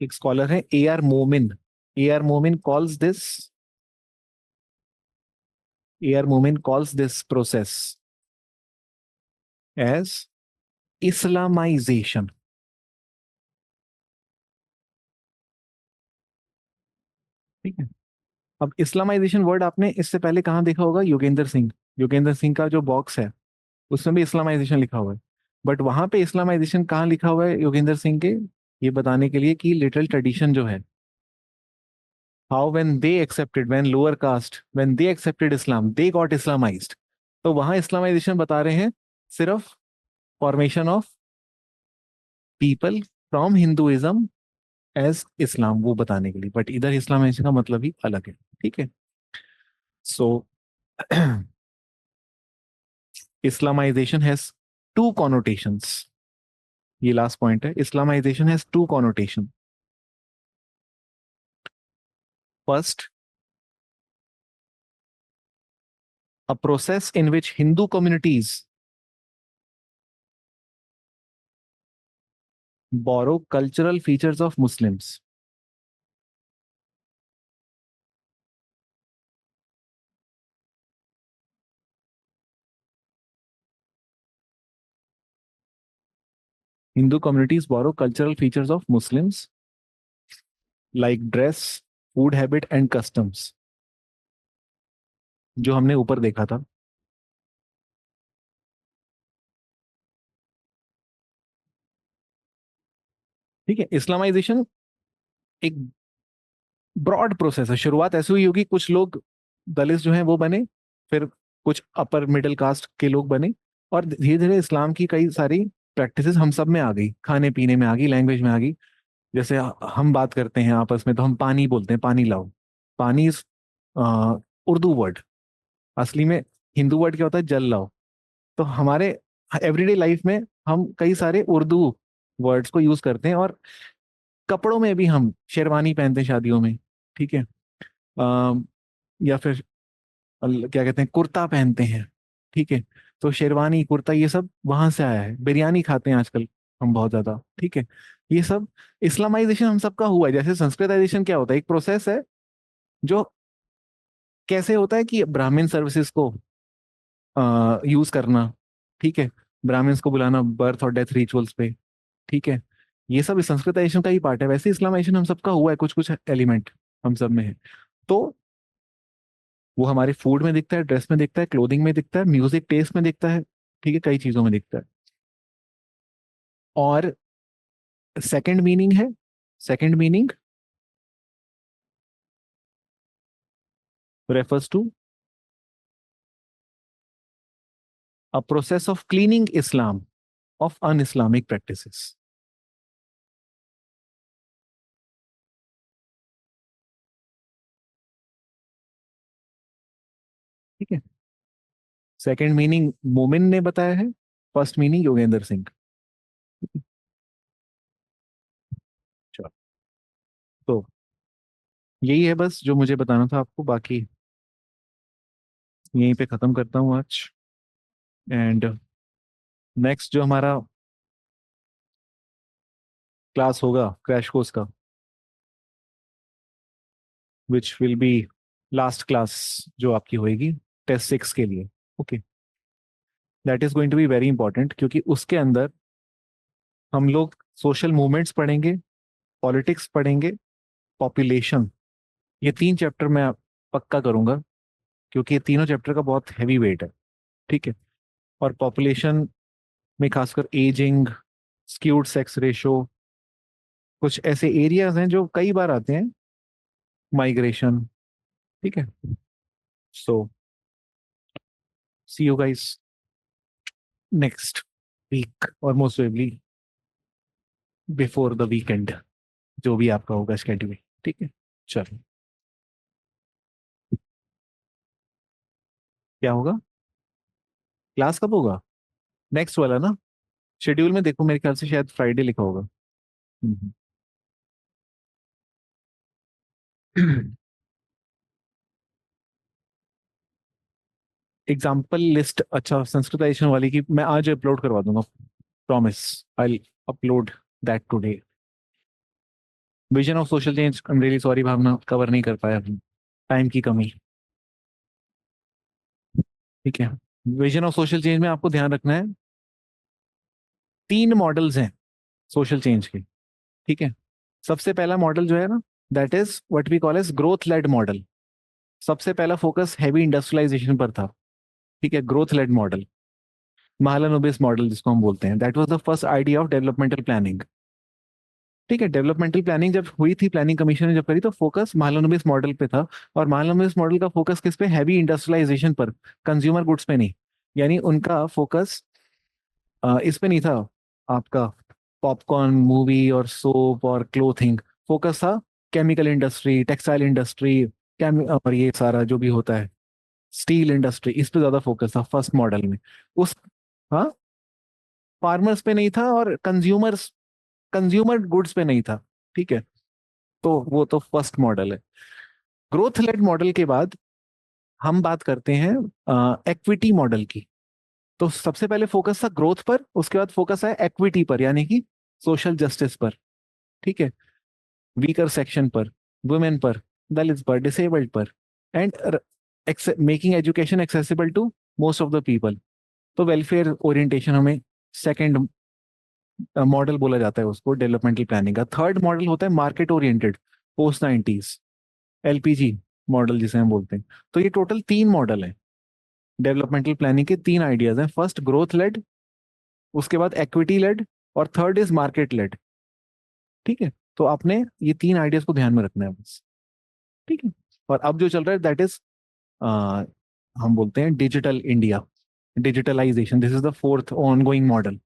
एक scholar है A R Momin, A R Momin calls this, A R Momin calls this process as Islamization. ठीक है, अब Islamisation word आपने इससे पहले कहाँ देखा होगा, योगेंद्र सिंह, योगेंद्र सिंह का जो बॉक्स है उसमें भी इस्लामाइजेशन लिखा हुआ है। बट वहां पे इस्लामाइजेशन कहाँ लिखा हुआ है योगेंद्र सिंह के, ये बताने के लिए कि लिटल ट्रेडिशन जो है, how when they accepted, when lower caste, when they accepted Islam they got Islamised. तो वहां इस्लामाइजेशन बता रहे हैं सिर्फ formation of people from Hinduism as Islam, वो बताने के लिए, बट इधर इस्लामाइजेशन का मतलब ही अलग है। ठीक है, so Islamization has two connotations, ये लास्ट पॉइंट है, Islamization has two connotation. First, a process in which Hindu communities borrow cultural features of Muslims. Hindu communities borrow cultural features of Muslims like dress, food habit and customs, जो हमने ऊपर देखा था। ठीक है, Islamisation एक broad process है। शुरुआत ऐसी हुई होगी, कुछ लोग दलित जो हैं वो बने, फिर कुछ अपर मिडिल कास्ट के लोग बने, और धीरे धीरे इस्लाम की कई सारी प्रैक्टिसेस हम सब में आ गई, खाने पीने में आ गई, लैंग्वेज में आ गई। जैसे हम बात करते हैं आपस में तो हम पानी बोलते हैं, पानी लाओ। पानी इज उर्दू वर्ड, असली में हिंदू वर्ड क्या होता है, जल लाओ। तो हमारे एवरीडे लाइफ में हम कई सारे उर्दू वर्ड्स को यूज करते हैं, और कपड़ों में भी हम शेरवानी पहनते हैं शादियों में, ठीक है। या फिर क्या कहते हैं, कुर्ता पहनते हैं, ठीक है। तो शेरवानी, कुर्ता, ये सब वहां से आया है। बिरयानी खाते हैं आजकल हम बहुत ज्यादा, ठीक है। ये सब इस्लामाइजेशन हम सबका हुआ है। जैसे संस्कृताइजेशन क्या होता है, एक प्रोसेस है जो कैसे होता है कि ब्राह्मण सर्विसेज को यूज करना, ठीक है, ब्राह्मण्स को बुलाना बर्थ और डेथ रिचुअल्स पे, ठीक है। ये सब इस संस्कृताइजेशन का ही पार्ट है। वैसे इस्लामाइजेशन हम सबका हुआ है, कुछ कुछ एलिमेंट हम सब में है। तो वो हमारे फूड में दिखता है, ड्रेस में दिखता है, क्लोथिंग में दिखता है, म्यूजिक टेस्ट में दिखता है, ठीक है, कई चीजों में दिखता है। और सेकंड मीनिंग है, second meaning refers to a process of cleaning Islam of un Islamic practices. ठीक है, सेकंड मीनिंग मोमिन ने बताया है, फर्स्ट मीनिंग योगेंद्र सिंह। चलो, तो यही है बस जो मुझे बताना था आपको, बाकी यहीं पे खत्म करता हूँ आज। एंड नेक्स्ट जो हमारा क्लास होगा क्रैश कोर्स का, which will be last class जो आपकी होएगी टेस्ट 6 के लिए, okay, that is going to be very important, क्योंकि उसके अंदर हम लोग सोशल मूवमेंट्स पढ़ेंगे, पॉलिटिक्स पढ़ेंगे, पॉपुलेशन, ये तीन चैप्टर मैं पक्का करूंगा, क्योंकि ये तीनों चैप्टर का बहुत हैवी वेट है, ठीक है। और पॉपुलेशन में खासकर एजिंग, स्क्यूड सेक्स रेशो, कुछ ऐसे एरियाज हैं जो कई बार आते हैं, माइग्रेशन, ठीक है। सो सी यू गाइस नेक्स्ट वीक, और most probably before the weekend, जो भी आपका होगा स्केड्यूल, ठीक है। चलो, क्या होगा, क्लास कब होगा, नेक्स्ट वाला ना, शेड्यूल में देखो, मेरे ख्याल से शायद फ्राइडे लिखा होगा। एग्जाम्पल लिस्ट, अच्छा, संस्कृताइजेशन वाली की मैं आज अपलोड करवा दूंगा, promise, I upload that today. Vision of social change, I am really sorry Bhavana, cover नहीं कर पाया, टाइम की कमी, ठीक है। विजन ऑफ सोशल चेंज में आपको ध्यान रखना है, तीन मॉडल्स हैं सोशल चेंज के, ठीक है। सबसे पहला मॉडल जो है ना, that is what we call as growth led model. सबसे पहला फोकस हैवी इंडस्ट्रियलाइजेशन पर था, ठीक है, growth led model, Mahalanobis model जिसको हम बोलते हैं, that was the first idea of developmental planning, ठीक है। डेवलपमेंटल प्लानिंग जब हुई थी, प्लानिंग कमीशन ने जब करी, तो फोकस महालनोबिस मॉडल पे था। और महालनोबिस मॉडल का फोकस किस पे, हैवी इंडस्ट्रियलाइजेशन पर, कंज्यूमर गुड्स पे नहीं। यानी उनका फोकस इस पे नहीं था आपका, पॉपकॉर्न, मूवी और सोप और क्लोथिंग, फोकस था केमिकल इंडस्ट्री, टेक्सटाइल इंडस्ट्री, और ये सारा जो भी होता है, स्टील इंडस्ट्री, इस पे ज्यादा फोकस था फर्स्ट मॉडल में। उस, हाँ, फार्मर्स पे नहीं था, और कंज्यूमर्स, कंज्यूमर गुड्स पे नहीं था, ठीक है। तो वो तो फर्स्ट मॉडल है। ग्रोथ लेड मॉडल के बाद हम बात करते हैं एक्विटी मॉडल की। तो सबसे पहले फोकस था ग्रोथ पर, उसके बाद फोकस है एक्विटी पर, यानी कि सोशल जस्टिस पर, ठीक है, वीकर सेक्शन पर, वुमेन पर, दलित पर, डिसेबल्ड पर, and making education accessible to most of the people. तो वेलफेयर ओरिएंटेशन हमें सेकंड मॉडल बोला जाता है उसको, डेवलपमेंटल प्लानिंग का। थर्ड मॉडल होता है market oriented, post 90s, LPG model जिसे हम बोलते हैं। तो ये टोटल तीन मॉडल है, डेवलपमेंटल प्लानिंग के तीन आइडियाज हैं, फर्स्ट ग्रोथ लेड, उसके बाद एक्विटी लेड, और थर्ड इज मार्केट लेड, ठीक है, तो आपने ये तीन आइडियाज को ध्यान में रखना है बस। ठीक है, और अब जो चल रहा है दैट इज, हम बोलते हैं digital India, digitalization. This is the fourth ongoing model,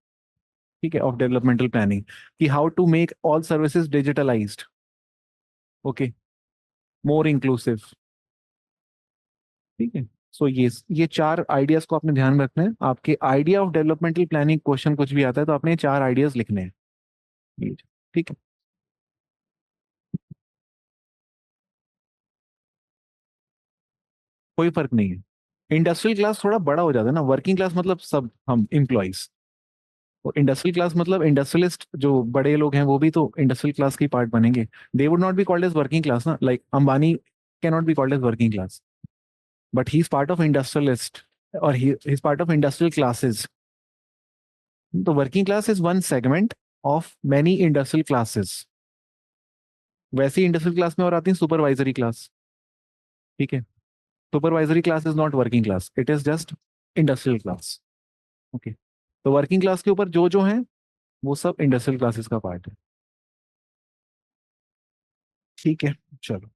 ठीक है, ऑफ डेवलपमेंटल प्लानिंग, कि how to make all services digitalized, okay, more inclusive. ठीक है, सो ये चार आइडियाज को आपने ध्यान में रखना है। आपके idea of developmental planning question कुछ भी आता है तो आपने ये चार आइडियाज लिखने हैं। ये, ठीक है। कोई फर्क नहीं है, इंडस्ट्रियल क्लास थोड़ा बड़ा हो जाता है ना, वर्किंग क्लास मतलब सब हम एम्प्लॉइज, और इंडस्ट्रियल क्लास मतलब इंडस्ट्रियलिस्ट जो बड़े लोग हैं वो भी तो इंडस्ट्रियल क्लास की पार्ट बनेंगे। They would not be called as working class ना, like Ambani can not be called as working class, but he is part of industrialist, और he is part of industrial classes. तो working class is one segment of many industrial classes. वैसी industrial class में और आती है supervisory class. ठीक है, supervisory class is not working class, it is just industrial class. Okay, तो working class के ऊपर जो जो है वो सब इंडस्ट्रियल क्लासेस का पार्ट है। ठीक है, चलो।